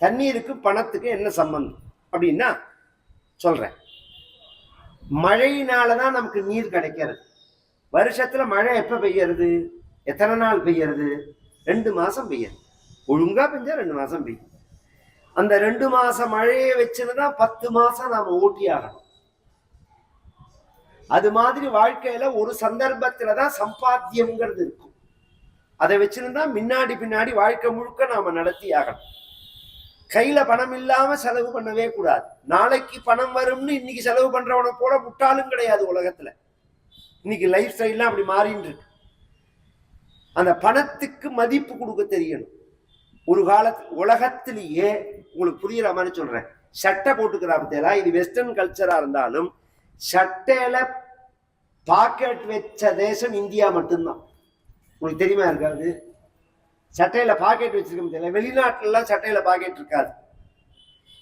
தண்ணீருக்கு பணத்துக்கு என்ன சம்பந்தம் அப்படின்னா சொல்றேன். மழையினாலதான் நமக்கு நீர் கிடைக்கிறது. வருஷத்துல மழை எப்ப பெய்யறது? எத்தனை நாள் பெய்யறது? 2 மாசம் பெய்யறது. ஒழுங்கா பெஞ்சா 2 மாசம் பெய்யும். அந்த 2 மாசம் மழையை வச்சுதான் 10 மாசம் நாம ஓட்டி ஆகணும். அது மாதிரி வாழ்க்கையில ஒரு சந்தர்ப்பத்துலதான் சம்பாத்தியம்ங்கிறது இருக்கும். அதை வச்சிருந்தா முன்னாடி பின்னாடி வாழ்க்கை முழுக்க நாம நடத்தி ஆகணும். கையில பணம் இல்லாம செலவு பண்ணவே கூடாது. நாளைக்கு பணம் வரும்னு இன்னைக்கு செலவு பண்றவனை போல முட்டாளும் கிடையாது உலகத்துல. இன்னைக்கு லைஃப் ஸ்டைல்லாம் அப்படி மாறின்னு இருக்கு. அந்த பணத்துக்கு மதிப்பு கொடுக்க தெரியணும். ஒரு காலத்து உலகத்திலேயே உங்களுக்கு புரியுற மாதிரி சொல்றேன். சட்டை போட்டுக்கிறா பத்தியெல்லாம் இது வெஸ்டர்ன் கல்ச்சரா இருந்தாலும் சட்டையில பாக்கெட் வச்ச தேசம் இந்தியா மட்டும்தான். உங்களுக்கு தெரியுமா இருக்காது? சட்டையில பாக்கெட் வச்சிருக்க முடியல. வெளிநாட்டுல எல்லாம் சட்டையில பாக்கெட் இருக்காது.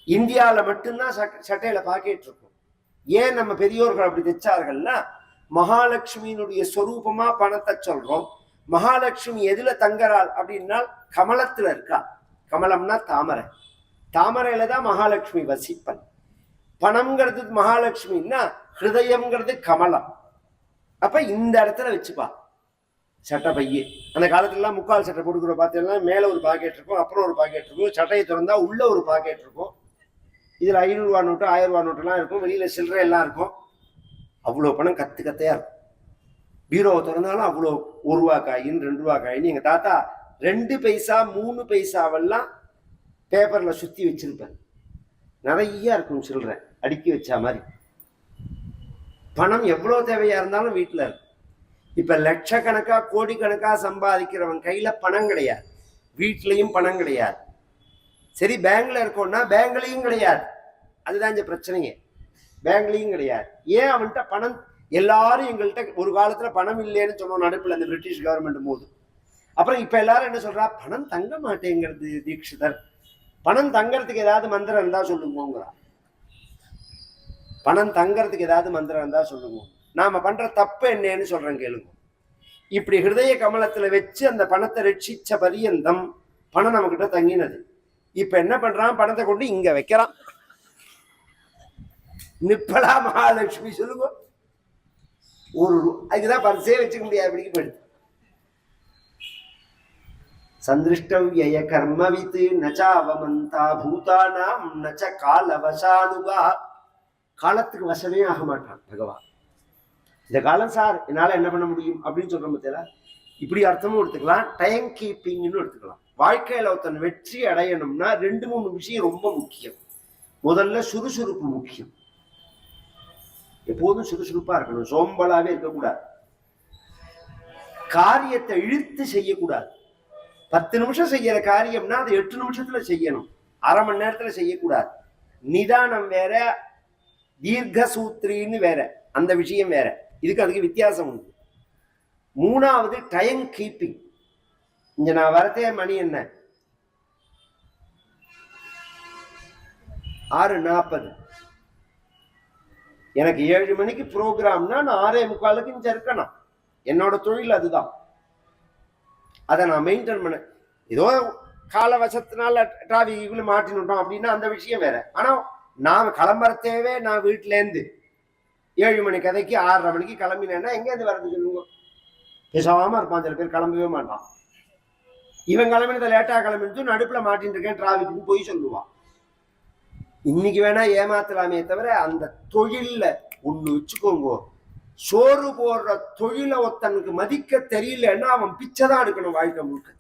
இந்தியாவில மட்டும்தான் சட்டையில பாக்கெட் இருக்கும். ஏன் நம்ம பெரியோர்கள் அப்படி தைச்சார்கள்னா, மகாலட்சுமியினுடைய சொரூபமா பணத்தை சொல்றோம். மகாலட்சுமி எதுல தங்கறாள் அப்படின்னா கமலத்துல இருக்கா. கமலம்னா தாமரை. தாமரையில தான் மகாலட்சுமி வசிப்பன். பணம்ங்கிறது மகாலட்சுமின்னா ஹிருதயம்ங்கிறது கமலம். அப்ப இந்த இடத்துல வச்சுப்பா சட்டை பைய. அந்த காலத்துலலாம் முக்கால் சட்டை போட்டுக்கிற பார்த்தீங்கன்னா மேல ஒரு பாக்கெட் இருக்கும், அப்புறம் ஒரு பாக்கெட் இருக்கும். சட்டையை திறந்தா உள்ள ஒரு பாக்கெட் இருக்கும். இதுல 500 ரூபா நோட்டு 1000 ரூபா நோட்டு எல்லாம் இருக்கும். வெளியில சில்லறை எல்லாம் இருக்கும். அவ்வளவு பணம் கத்து கத்தையா இருக்கும். பீரோவை திறந்தாலும் அவ்வளோ 1 ரூபா காயின் 2 ரூபா காயின். எங்க தாத்தா 2 பைசா 3 பைசாவெல்லாம் பேப்பர்ல சுத்தி வச்சிருப்பேன். நிறைய இருக்கும் சில்லறை அடுக்கி வச்சா மாதிரி. பணம் எவ்வளவு தேவையா இருந்தாலும் வீட்டுல இருக்கும். இப்ப லட்சக்கணக்கா கோடிக்கணக்கா சம்பாதிக்கிறவன் கையில பணம் கிடையாது, வீட்லயும் பணம் கிடையாது. சரி பேங்க்ல இருக்கோம்னா பேங்க்லயும் கிடையாது. அதுதான் இந்த பிரச்சனையே. பேங்க்லயும் கிடையாது. ஏன் அவன்கிட்ட பணம்? எல்லாரும் எங்கள்கிட்ட ஒரு காலத்துல பணம் இல்லைன்னு சொன்னோம் நடுப்புல அந்த பிரிட்டிஷ் கவர்மெண்ட் போது. அப்புறம் இப்ப எல்லாரும் என்ன சொல்றா? பணம் தங்க மாட்டேங்கிறது தீட்சிதர். பணம் தங்கறதுக்கு ஏதாவது மந்திரம் இருந்தா சொல்லுங்கோங்கிறா. பணம் தங்கறதுக்கு ஏதாவது மந்திரம் இருந்தா சொல்லுங்க. நாம பண்ற தப்பு என்னன்னு சொல்றேன் கேளுங்க. இப்படி ஹிருதய கமலத்துல வச்சு அந்த பணத்தை ரட்சிச்ச பரியந்தம் பணம் நம்ம கிட்ட தங்கினது. இப்ப என்ன பண்றான்? பணத்தை கொண்டு இங்க வைக்கிறான். நிப்பலா மகாலட்சுமி சொல்லுங்க. ஒரு அதுக்குதான் பரிசே வச்சுக்க முடியாது. இப்படிக்கு போயிடுது. சந்திருஷ்டவ்யய கர்மவித்து நச்சாவமந்தா பூதானாம் நச்ச காலவசானுகா. காலத்துக்கு வசமே ஆக மாட்டான் பகவான். இந்த காலம் சார் என்னால என்ன பண்ண முடியும் அப்படின்னு சொல்ற பத்தியா இப்படி அர்த்தமும் எடுத்துக்கலாம், டைம் கீப்பிங்னு எடுத்துக்கலாம். வாழ்க்கையில ஒருத்தன் வெற்றி அடையணும்னா 2-3 விஷயம் ரொம்ப முக்கியம். முதல்ல சுறுசுறுப்பு முக்கியம். எப்போதும் சுறுசுறுப்பா இருக்கணும், சோம்பலாவே இருக்கக்கூடாது. காரியத்தை இழுத்து செய்யக்கூடாது. 10 நிமிஷம் செய்யற காரியம்னா அது 8 நிமிஷத்துல செய்யணும், அரை மணி நேரத்துல செய்யக்கூடாது. நிதானம் வேற, தீர்க்க சூத்திரின்னு வேற, அந்த விஷயம் வேற. இதுக்கு அதுக்கு வித்தியாசம் உண்டு. 3வது டைம் கீப்பிங். இங்க நான் வரதே மணி என்ன 6:40. எனக்கு 7 மணிக்கு ப்ரோக்ராம்னா நான் 6:45 இங்க இருக்கணும். என்னோட தொழில் அதுதான். அதை நான் மெயின்டைன் பண்ண. ஏதோ கால வசத்தினால டிராபிக்குள்ள மாட்டினுட்டோம் அப்படின்னா அந்த விஷயம் வேற. ஆனா நான் கிளம்புறதேவே நான் வீட்டுல இருந்து 7 மணி கதைக்கு 6:30 மணிக்கு கிளம்பினேன்னா எங்க இருந்து வரது சொல்லுங்க? பேசாம இருப்பான். சில பேர் கிளம்பவே மாட்டான். இவன் கிளம்பினதை லேட்டா கிளம்பிட்டு நடுப்புல மாட்டின்னு இருக்கேன் டிராபிக்கு போய் சொல்லுவான். இன்னைக்கு வேணா ஏமாத்தலாமே தவிர அந்த தொழில்ல ஒண்ணு வச்சுக்கோங்க. சோறு போடுற தொழிலை ஒருத்தனுக்கு மதிக்க தெரியலன்னா அவன் பிச்சைதான் எடுக்கணும் வாழ்க்கை முழுக்க.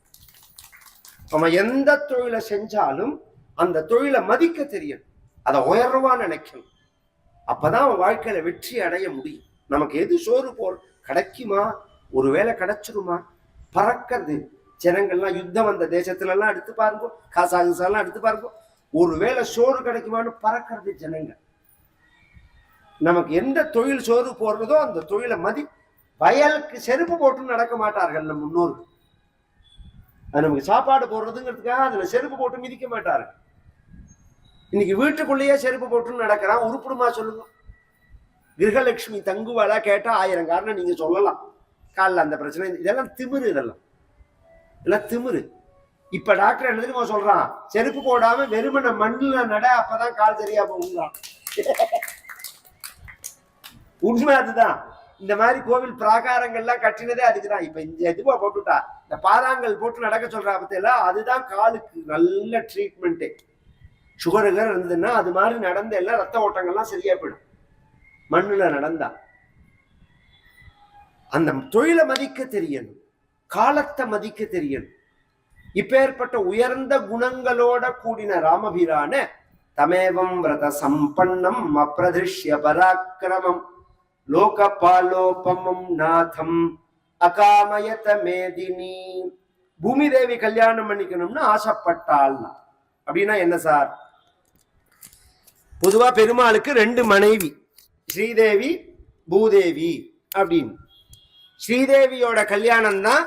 அவன் எந்த தொழிலை செஞ்சாலும் அந்த தொழிலை மதிக்க தெரியணும், அதை உயர்வா நினைக்கணும். அப்பதான் அவன் வாழ்க்கையில வெற்றி அடைய முடியும். நமக்கு எது சோறு கிடைக்குமா, ஒருவேளை கிடைச்சிருமா, பறக்கிறது. ஜனங்கள்லாம் யுத்தம் வந்த தேசத்துல எல்லாம் எடுத்து பாருங்க, காசாகுசாலாம் எடுத்து பாருங்க, ஒருவேளை சோறு கிடைக்குமான்னு பறக்கிறது ஜனங்க. நமக்கு எந்த தொழில் சோறு போடுறதோ அந்த தொழிலை வயலுக்கு செருப்பு போட்டு நடக்க மாட்டார்கள் நம் முன்னோர்கள். அது நமக்கு சாப்பாடு போடுறதுங்கிறதுக்காக அதுல செருப்பு போட்டு மிதிக்க மாட்டார்கள். இன்னைக்கு வீட்டுக்குள்ளேயே செருப்பு போட்டு நடக்கிறான். உருப்பிடுமா சொல்லுங்க? கிரகலட்சுமி தங்குவாளா கேட்டா 1000 காரணம் நீங்க சொல்லலாம். காலில் அந்த பிரச்சனை, இதெல்லாம் திமிரு. இதெல்லாம் திமிரு. இப்ப டாக்டர் என்ன தெரியுமா சொல்றான்? செருப்பு போடாம வெறுமன மண்ணுல நட, அப்பதான் கால் சரியா போகுங்கிறான். உண்மை அதுதான். இந்த மாதிரி கோவில் பிராகாரங்கள்லாம் கட்டினதே அதுக்குதான். இப்ப இந்த இதுவா போட்டுட்டா, இந்த பாதாங்கல் போட்டு நடக்க சொல்றா பத்தியில, அதுதான் காலுக்கு நல்ல ட்ரீட்மெண்ட்டு. சுகருகர் இருந்ததுன்னா அது மாதிரி நடந்த எல்லாம் ரத்த ஓட்டங்கள்லாம் சரியா போயிடும் மண்ணுல நடந்தா. அந்த தொழிலை மதிக்க தெரியணும், காலத்தை மதிக்க தெரியணும். இப்பேற்பட்ட உயர்ந்த குணங்களோட கூடின ராமபிரான தமேவம் விரத சம்பன்னம் அப்பிரதிஷ்ய பராக்கிரமம் லோகபாலோபமம் நாதம் அகாமயத மேதினி. பூமி தேவி கல்யாணம் பண்ணிக்கணும்னு ஆசைப்பட்டாள். அப்படின்னா என்ன சார்? பொதுவா பெருமாளுக்கு 2 மனைவி, ஸ்ரீதேவி பூதேவி அப்படின்னு. ஸ்ரீதேவியோட கல்யாணம் தான்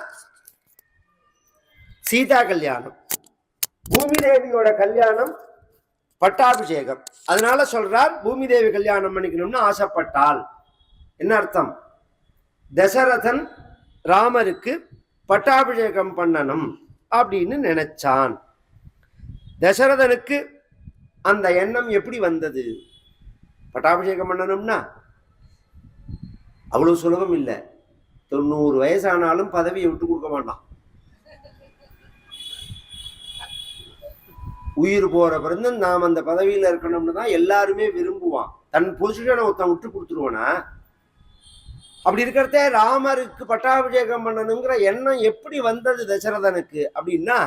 சீதா கல்யாணம். பூமி தேவியோட கல்யாணம் பட்டாபிஷேகம். அதனால சொல்றார் பூமி தேவி கல்யாணம் பண்ணிக்கணும்னு ஆசைப்பட்டாள். என்ன அர்த்தம்? தசரதன் ராமருக்கு பட்டாபிஷேகம் பண்ணணும் அப்படின்னு நினைச்சான். தசரதனுக்கு அந்த எண்ணம் எப்படி வந்தது? பட்டாபிஷேகம் பண்ணணும்னா அவ்வளவு சுலபம் இல்லை. 90 வயசானாலும் பதவியை விட்டு கொடுக்க மாட்டான். உயிர் போற பிறந்து நாம் அந்த பதவியில இருக்கணும்னு தான் எல்லாருமே விரும்புவான். தன் பொசிஷனை ஒருத்தன் விட்டு கொடுத்துருவானா? அப்படி இருக்கிறதே ராமருக்கு பட்டாபிஷேகம் பண்ணணுங்கிற எண்ணம் எப்படி வந்தது தசரதனுக்கு அப்படின்னா,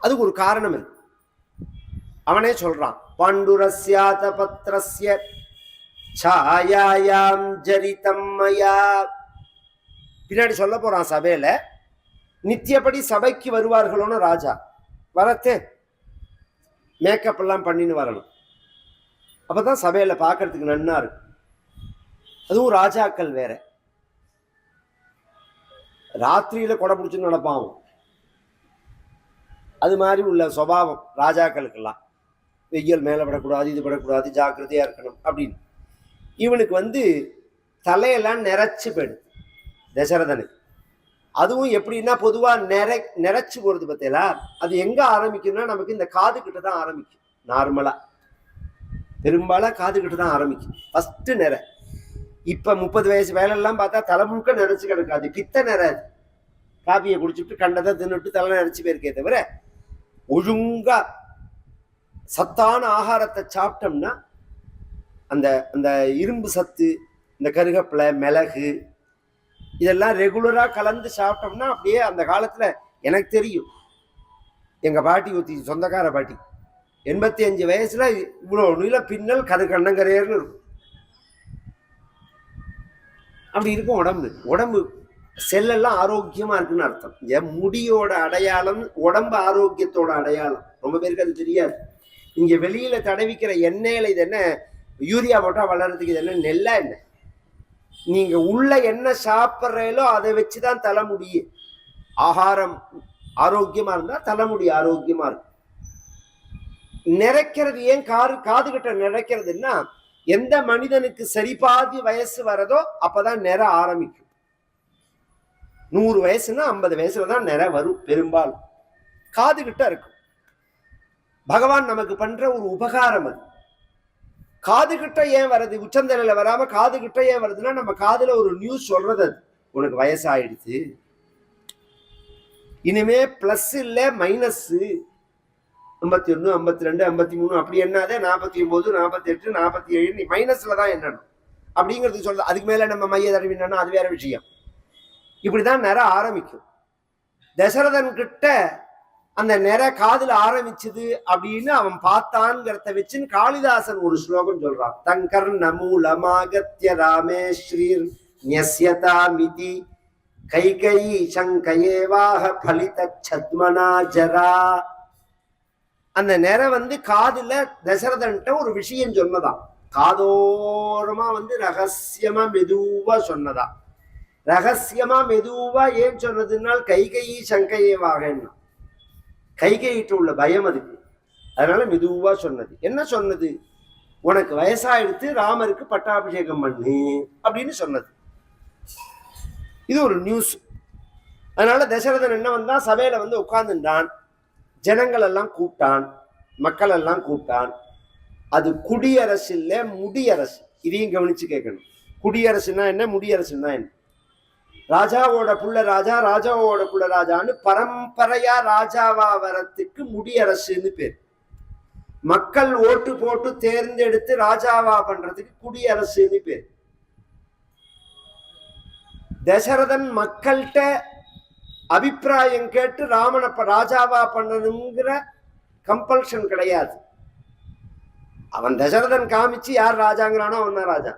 அதுக்கு ஒரு காரணம் இருக்கு. அவனே சொல்றான், பாண்டுரஸ்யாத பத்ரஸ்ய சாயாயாம் ஜரிதம் மயா. பின்னாடி சொல்ல போறான் சபையில. நித்தியப்படி சபைக்கு வருவார்களோன்னு ராஜா வரத்தே மேக்கப் எல்லாம் பண்ணின்னு வரணும். அப்பதான் சபையில பாக்குறதுக்கு நன்னா இருக்கு. அதுவும் ராஜாக்கள் வேற. ராத்திரியில கொடை பிடிச்சுன்னு நடப்பான். அது மாதிரி உள்ள சுபாவம் ராஜாக்களுக்கெல்லாம். வெயில் மேலே படக்கூடாது, இது படக்கூடாது, ஜாக்கிரதையா இருக்கணும் அப்படின்னு. இவனுக்கு தலையெல்லாம் நிறைச்சு போயிடுது தசரதனுக்கு. அதுவும் எப்படின்னா பொதுவா நிறைச்சு போறது பார்த்தீங்களா? அது எங்க ஆரம்பிக்கும்னா நமக்கு இந்த காது கிட்ட தான் ஆரம்பிக்கும். நார்மலா பெரும்பாலும் காது கிட்ட தான் ஆரம்பிக்கும் ஃபர்ஸ்ட் நிறை. இப்ப 30 வயசு வேலையெல்லாம் பார்த்தா தலை முழுக்க நிறைச்சு கிடக்காது, பித்த நிறையாது. காப்பியை குடிச்சுட்டு கண்டதை தின்னுட்டு தலை நிறைச்சு போயிருக்கே தவிர, ஒழுங்கா சத்தான ஆகாரத்தை சாப்பிட்டோம்னா அந்த அந்த இரும்பு சத்து, இந்த கருகப்பிலை, மிளகு இதெல்லாம் ரெகுலரா கலந்து சாப்பிட்டோம்னா அப்படியே அந்த காலத்துல எனக்கு தெரியும். எங்க பாட்டி ஊத்தி, சொந்தக்கார பாட்டி, 85 வயசுல இவ்வளவு நீள பின்னல், கண்ணங்கரையர்னு இருக்கும். அப்படி இருக்கும் உடம்பு செல்லெல்லாம் ஆரோக்கியமா இருக்குன்னு அர்த்தம். முடியோட அடையாளம் உடம்பு ஆரோக்கியத்தோட அடையாளம். ரொம்ப பேருக்கு அது தெரியாது. இங்க வெளியில தடவிக்கிற எண்ணெயில இது என்ன யூரியா போட்டா வளர்றதுக்கு இது என்ன நெல்லா என்ன? நீங்க உள்ள என்ன சாப்பிட்றீங்களோ அதை வச்சுதான் தலைமுடி. ஆகாரம் ஆரோக்கியமா இருந்தா தலைமுடி ஆரோக்கியமா இருக்கும். நிறைக்கிறது ஏன் காது கிட்ட நிறைக்கிறதுன்னா, எந்த மனிதனுக்கு சரிபாதி வயசு வரதோ அப்பதான் நிற ஆரம்பிக்கும். 100 வயசுன்னா 50 வயசுலதான் நிற வரும். பெரும்பாலும் காது கிட்ட இருக்கும். பகவான் நமக்கு பண்ற ஒரு உபகாரம் அது. காது கிட்ட ஏன் வருது? உச்சந்தலையில வராம காது கிட்ட ஏன் வருதுன்னா, நம்ம காதுல ஒரு நியூஸ் சொல்றது, அது உனக்கு வயசாயிடுச்சு, இனிமே பிளஸ் இல்ல மைனஸ், 51 52 53 அப்படி என்னாதே 49 48 47 மைனஸ்ல தான் என்னணும் அப்படிங்கிறது சொல்றது. அதுக்கு மேல நம்ம மைய தடவினா அது வேற விஷயம். இப்படிதான் நிற ஆரம்பிக்கும். தசரதன் கிட்ட அந்த நிற காதுல ஆரம்பிச்சது அப்படின்னு அவன் பார்த்தான்ங்கிறத வச்சுன்னு காளிதாசன் ஒரு ஸ்லோகம் சொல்றான். தங்கர் நமூலமாகத்ய ராமே ஸ்ரீர் ந்யஸ்யதாமிதி கைகயி சங்கயேவாஹ பலித சத்மனா ஜரா. அந்த நிற காதுல தசரதன்ட்ட ஒரு விஷயம் சொன்னதா, காதோரமா ரகசியமா மெதுவா சொன்னதா. ரகசியமா மெதுவா ஏன் சொன்னதுனால் கைகையி சங்கையேவாக, கைகையிட்டு உள்ள பயம் அதுக்கு. அதனால மெதுவா சொன்னது. என்ன சொன்னது? உனக்கு வயசாயிடுத்து, ராமருக்கு பட்டாபிஷேகம் பண்ணு அப்படின்னு சொன்னது. இது ஒரு நியூஸ். அதனால தசரதன் என்ன வந்தான், சபையில வந்து உட்கார்ந்துட்டான், ஜனங்கள் எல்லாம் கூப்பிட்டான், மக்கள் எல்லாம் கூப்பிட்டான். அது குடியரசு இல்ல, முடியரசு. இதையும் கவனிச்சு கேட்கணும். குடியரசுன்னா என்ன, முடியரசுன்னா என்ன? ராஜாவோட புள்ள ராஜா, ராஜாவோட புள்ள ராஜான்னு பரம்பரையா ராஜாவா வரத்துக்கு முடியரசுன்னு பேர். மக்கள் ஓட்டு போட்டு தேர்ந்தெடுத்து ராஜாவா பண்றதுக்கு குடியரசுன்னு பேர். தசரதன் மக்கள்கிட்ட அபிப்பிராயம் கேட்டு ராமனை ராஜாவா பண்ணணுங்கிற கம்பல்ஷன் கிடையாது. அவன் தசரதன் காமிச்சு யார் ராஜாங்கிறானோ அவன் தான் ராஜா.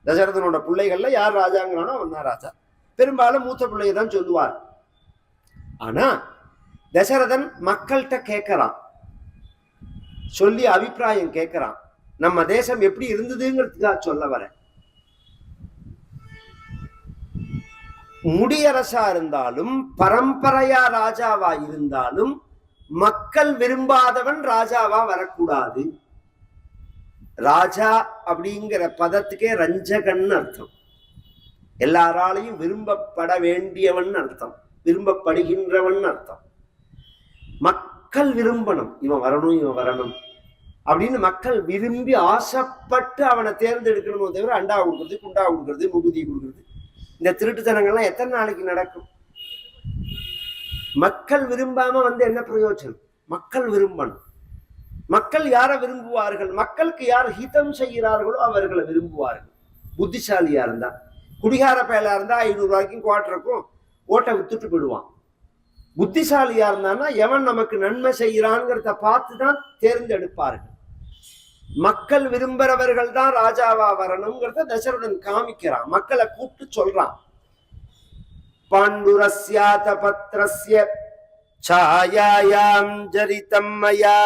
தசரதனோட பிள்ளைகள்ல யார் ராஜாங்கிறானோ அவன் தான் ராஜா. பெரும்பாலும் மூத்த பிள்ளைய தான் சொல்லுவார். ஆனா தசரதன் மக்கள்கிட்ட கேட்கறான், சொல்லி அபிப்பிராயம் கேட்கறான். நம்ம தேசம் எப்படி இருந்ததுங்கிறதுக்காக சொல்ல வர. முடியரசா இருந்தாலும் பரம்பரையா ராஜாவா இருந்தாலும் மக்கள் விரும்பாதவன் ராஜாவா வரக்கூடாது. ராஜா அப்படிங்கிற பதத்துக்கே ரஞ்சகன் அர்த்தம். எல்லாராலையும் விரும்பப்பட வேண்டியவன் அர்த்தம், விரும்பப்படுகின்றவன் அர்த்தம். மக்கள் விரும்பணும், இவன் வரணும் இவன் வரணும் அப்படின்னு மக்கள் விரும்பி ஆசைப்பட்டு அவனை தேர்ந்தெடுக்கணுமோ தவிர அண்டா கொடுக்கறது, குண்டா கொடுக்கறது, முகுதி கொடுக்கறது, இந்த திருட்டுத்தனங்கள்லாம் எத்தனை நாளைக்கு நடக்கும்? மக்கள் விரும்பாம வந்து என்ன பிரயோஜனம்? மக்கள் விரும்பணும். மக்கள் யாரை விரும்புவார்கள்? மக்களுக்கு யார் ஹிதம் செய்கிறார்களோ அவர்களை விரும்புவார்கள். புத்திசாலியா இருந்தா, குடிகார பயலா இருந்தா 500 ரூபாய்க்கும் குவார்டருக்கும் ஓட்டை வித்துட்டு போயிடுவான். புத்திசாலியா இருந்தான்னா எவன் நமக்கு நன்மை செய்கிறான்ங்கிறத பார்த்துதான் தேர்ந்தெடுப்பார்கள். மக்கள் விரும்புறவர்கள் தான் ராஜாவா வரணுங்கிறத தசரதன் காமிக்கிறான், மக்களை கூப்பிட்டு சொல்றான். பாண்டுரஸ்யாத பத்ரஸ்ய சாயாயாம் ஜரிதம் மயா.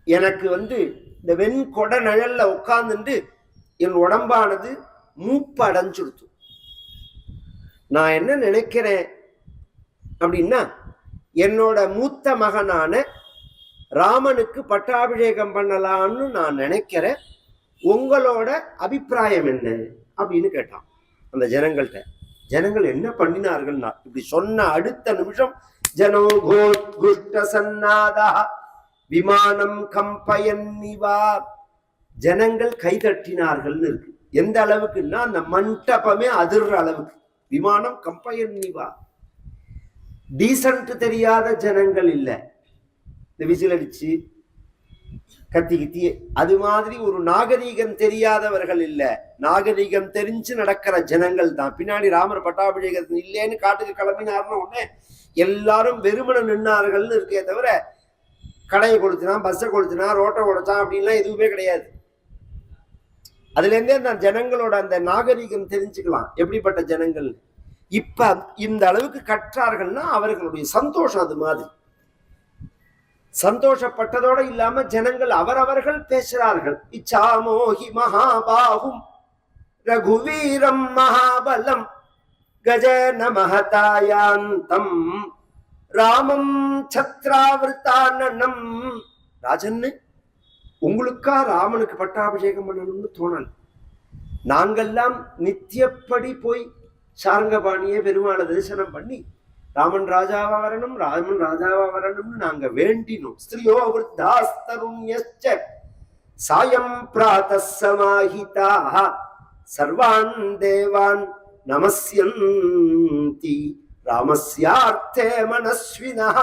எனக்கு வந்து இந்த வெண்கொடை நிழல்ல உட்கார்ந்துட்டு என் உடம்பானது மூப்பு அடைஞ்சுடுத்து. நான் என்ன நினைக்கிறேன் அப்படின்னா, என்னோட மூத்த மகனான ராமனுக்கு பட்டாபிஷேகம் பண்ணலான்னு நான் நினைக்கிறேன். உங்களோட அபிப்பிராயம் என்ன அப்படின்னு கேட்டான் அந்த ஜனங்கள்கிட்ட. ஜனங்கள் என்ன பண்ணினார்கள்னா, இப்படி சொன்ன அடுத்த நிமிஷம் ஜனோகோத்குஷ்ட சன்னாதா விமானம் கம்பயன்னிவா, ஜனங்கள் கைதட்டினார்கள்னு இருக்கு. எந்த அளவுக்குன்னா அந்த மண்டபமே அதிர்ற அளவுக்கு. விமானம் கம்பயன்னிவா, டீசன்ட் தெரியாத ஜனங்கள் இல்லை, இந்த விசில் அடிச்சு கத்தி கித்தி அது மாதிரி ஒரு நாகரீகம் தெரியாதவர்கள் இல்லை, நாகரீகம் தெரிஞ்சு நடக்கிற ஜனங்கள் தான். பின்னாடி ராமர் பட்டாபிஷேகத்தில் இல்லைன்னு காட்டுக்கு கிளம்பினார்னு உடனே எல்லாரும் வெறுமனை நின்னார்கள்னு இருக்கே தவிர கடையை கொடுத்தினான், பஸ்ஸை கொடுத்தினான், ரோட்டை உடைச்சான் அப்படின்லாம் எதுவுமே கிடையாது. அதுல இருந்தே அந்த ஜனங்களோட அந்த நாகரீகம் தெரிஞ்சுக்கலாம் எப்படிப்பட்ட ஜனங்கள். இப்ப இந்த அளவுக்கு கற்றார்கள்னா அவர்களுடைய சந்தோஷம் அது மாதிரி. சந்தோஷப்பட்டதோட இல்லாம ஜனங்கள் அவரவர்கள் பேசுறார்கள். இச்சாமோஹி மகாபாகும் ரகுவீரம் மகாபலம் கஜன மகதாயாந்தம் ராமம் சத்ராவிருத்தானனம். ராஜன்னு, உங்களுக்கா ராமனுக்கு பட்டாபிஷேகம் பண்ணணும்னு தோணல். நாங்கெல்லாம் நித்தியப்படி போய் சாரங்கபாணியை பெருமாளை தரிசனம் பண்ணி ராமன் ராஜாவா வரணும், ராமன் ராஜாவா வரணும்னு நாங்க வேண்டினோம். ஸ்திரியோ விருத்தாஸ்தருண்யஸ்ச சாயம் பிராதः சமாஹிதாः சர்வான் தேவான் நமஸ்யந்தி ராமஸ்யார்த்தே மனஸ்வினः.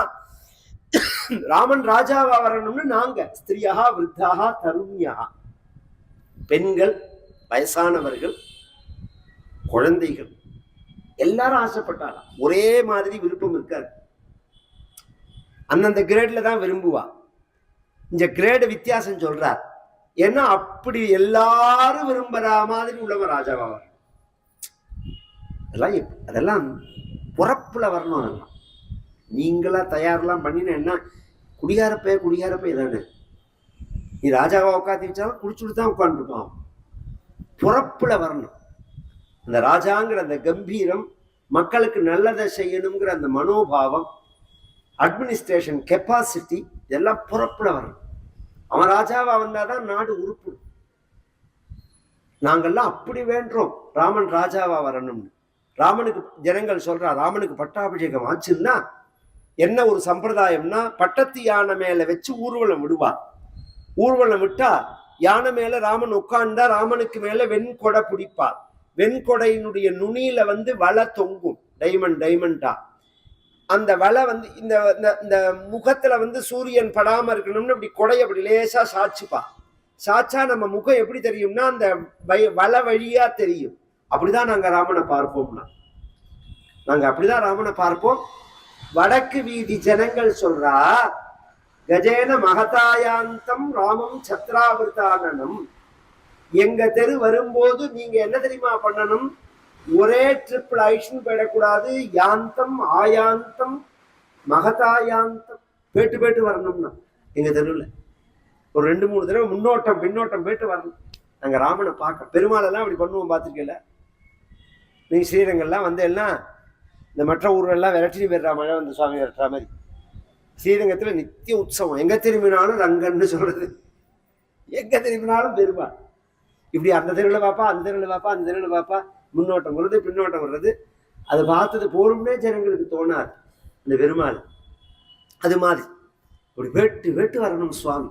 ராமன் ராஜாவா வரணும்னு நாங்க ஸ்திரியா விருத்தாக தருண்யா, பெண்கள், வயசானவர்கள், குழந்தைகள் எல்லாரும் ஆசைப்பட்டாரா. ஒரே மாதிரி விருப்பம் இருக்காது. அந்தந்த கிரேட்ல தான் விரும்புவா. இந்த கிரேடு வித்தியாசம் சொல்றார். ஏன்னா அப்படி எல்லாரும் விரும்புற மாதிரி உள்ளவன் ராஜாவா. அதெல்லாம் புறப்புல வரணும். அதெல்லாம் நீங்களா தயாரெல்லாம் பண்ணின என்ன, குடிகாரப்பே தானே. நீ ராஜாவா உட்காந்து வச்சாலும் குடிச்சுட்டு தான் உட்காந்துருப்பான். புறப்புல வரணும். அந்த ராஜாங்கிற அந்த கம்பீரம், மக்களுக்கு நல்லதை செய்யணுங்கிற அந்த மனோபாவம், அட்மினிஸ்ட்ரேஷன் கெப்பாசிட்டி இதெல்லாம் புறப்பட வரணும். அவன் ராஜாவா வந்தாதான் நாடு உறுப்பு. நாங்கள்லாம் அப்படி வேண்டுறோம் ராமன் ராஜாவா வரணும்னு. ராமனுக்கு ஜனங்கள் சொல்றா, ராமனுக்கு பட்டாபிஷேகம் ஆச்சுன்னா என்ன ஒரு சம்பிரதாயம்னா, பட்டத்து யானை மேல வச்சு ஊர்வலம் விடுவார். ஊர்வலம் விட்டா யானை மேல ராமன் உட்கார்ந்தா ராமனுக்கு மேல வெண்கொடை பிடிப்பார். வெண்கொடையினுடைய நுனியில வலை தொங்கும், டைமண்டா. அந்த வலை இந்த இந்த முகத்துல சூரியன் படாம இருக்கணும்னு இப்படி கொடையை அப்படி லேசா சாச்சுப்பா. சாச்சா நம்ம முகம் எப்படி தெரியும்னா அந்த வலை வழியா தெரியும். அப்படிதான் நாங்க ராமனை பார்ப்போம்னா, நாங்க அப்படிதான் ராமனை பார்ப்போம். வடக்கு வீதி ஜனங்கள் சொல்றா, கஜேன மகதாயாந்தம் ராமம் சத்ராவிருத்தானனம். எங்க தெரு வரும்போது நீங்க என்ன தெரியுமா பண்ணணும், ஒரே ட்ரிபிள் ஐஷன் போயிடக்கூடாது. யாந்தம் ஆயாந்தம் மகதாயாந்தம் பேட்டு வரணும்னா எங்க தெருவில் ஒரு 2-3 தடவை முன்னோட்டம் பின்னோட்டம் போயிட்டு வரணும். நாங்க ராமனை பார்க்க. பெருமாளெல்லாம் அப்படி பண்ணுவோம், பார்த்துருக்கல நீங்க? ஸ்ரீரங்கெல்லாம் எல்லாம் இந்த மற்ற ஊர்களெல்லாம் விரட்டி போயிடுறா, மழை வந்து சுவாமி விரட்டுற மாதிரி. ஸ்ரீரங்கத்துல நித்திய உற்சவம், எங்க திரும்பினாலும் ரங்கன்னு சொல்றது, எங்க திரும்பினாலும் பெருமாள். இப்படி அந்த தெருவில் பாப்பா, அந்த தெருவில் பாப்பா, அந்த தெருவில் பாப்பா, முன்னோட்டம் வர்றது பின்னோட்டம் வர்றது. அது பார்த்தது போரும்னே ஜனங்களுக்கு தோணாது இந்த பெருமாள். அது மாதிரி அப்படி வேட்டு வரணும் சுவாமி.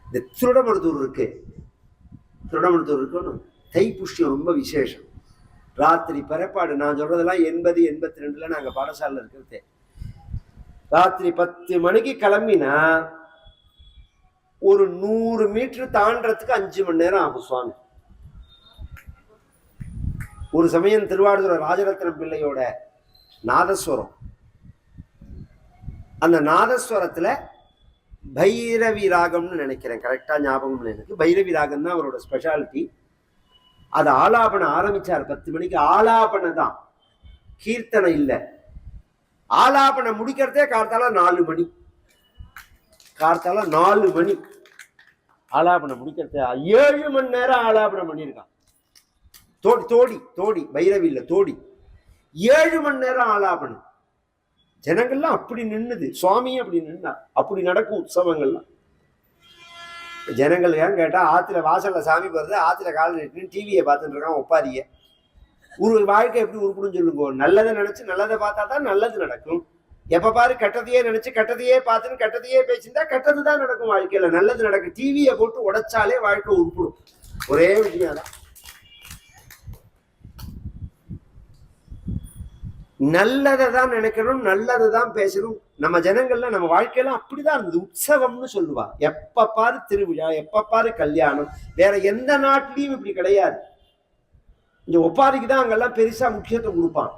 இந்த திருடமருத்தூர் இருக்கணும். தைப்புஷ்யம் ரொம்ப விசேஷம். ராத்திரி பரப்பாடு, நான் சொல்றதெல்லாம் 80-82 நாங்க பாடசாலையில் இருக்கிறதே. ராத்திரி 10 மணிக்கு கிளம்பினா ஒரு 100 மீட்டர் தாண்டறதுக்கு 5 மணி நேரம் ஆகும் சுவாமி. ஒரு சமயம் திருவாரூர் ராஜரத்னம் பிள்ளையோட நாதஸ்வரம், அந்த நாதஸ்வரத்துல பைரவி ராகம்னு நினைக்கிறேன், கரெக்டா ஞாபகம் எனக்கு. பைரவி ராகம் தான் அவரோட ஸ்பெஷாலிட்டி. அது ஆலாபனை ஆரம்பிச்சார் 10 மணிக்கு. ஆலாபனை தான், கீர்த்தனை இல்லை. ஆலாபனை முடிக்கிறதே கார்த்தால 4 மணி. கார்த்தால 4 மணி ஆலாபனை முடிக்கிறத 7 மணி நேரம் ஆலாபனை பண்ணியிருக்கான். தோடி பைரவி இல்ல, தோடி 7 மணி நேரம் ஆலாபனை. ஜனங்கள்லாம் அப்படி நின்னுது, சுவாமியும் அப்படி நின்னா. அப்படி நடக்கும் உற்சவங்கள்லாம். ஜனங்கள் ஏன் கேட்டா, ஆத்துல வாசல்ல சாமி போறது, ஆத்துல கால நின்று டிவியை பார்த்துட்டு இருக்கான் ஒப்பாரிய. ஒரு வாழ்க்கை எப்படி உருப்பிடும் சொல்லுங்க. நல்லதை நினைச்சு நல்லதை பார்த்தா தான் நல்லது நடக்கும். எப்ப பாரு கெட்டதையே நினைச்சு கெட்டதையே பார்த்துன்னு கெட்டதையே பேசியிருந்தா கெட்டதுதான் நடக்கும் வாழ்க்கையில. நல்லது நடக்கும். டிவியை போட்டு உடைச்சாலே வாழ்க்கை உருப்பிடும். ஒரே விஷயம் தான். நல்லதை தான் நினைக்கணும், நல்லதை தான் பேசணும். நம்ம ஜனங்கள்ல நம்ம வாழ்க்கையெல்லாம் அப்படிதான் இருந்தது. உற்சவம்னு சொல்லுவா. எப்ப பாரு திருவிழா, எப்ப பாரு கல்யாணம். வேற எந்த நாட்டிலையும் இப்படி கிடையாது. இந்த ஒப்பாரிக்கு தான் அங்கெல்லாம் பெருசா முக்கியத்துவம் கொடுப்பான்.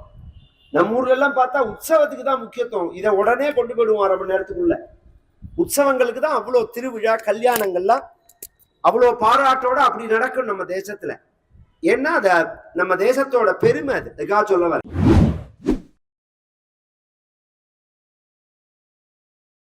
நம்ம ஊர்ல எல்லாம் பார்த்தா உற்சவத்துக்கு தான் முக்கியத்துவம். இதை உடனே கொண்டு போயிடுவோம் 1/2 மணி நேரத்துக்குள்ள. உற்சவங்களுக்கு தான் அவ்வளோ திருவிழா கல்யாணங்கள்லாம் அவ்வளோ பாராட்டோட அப்படி நடக்கும் நம்ம தேசத்துல. ஏன்னா அத நம்ம தேசத்தோட பெருமை. அது சொல்ல வர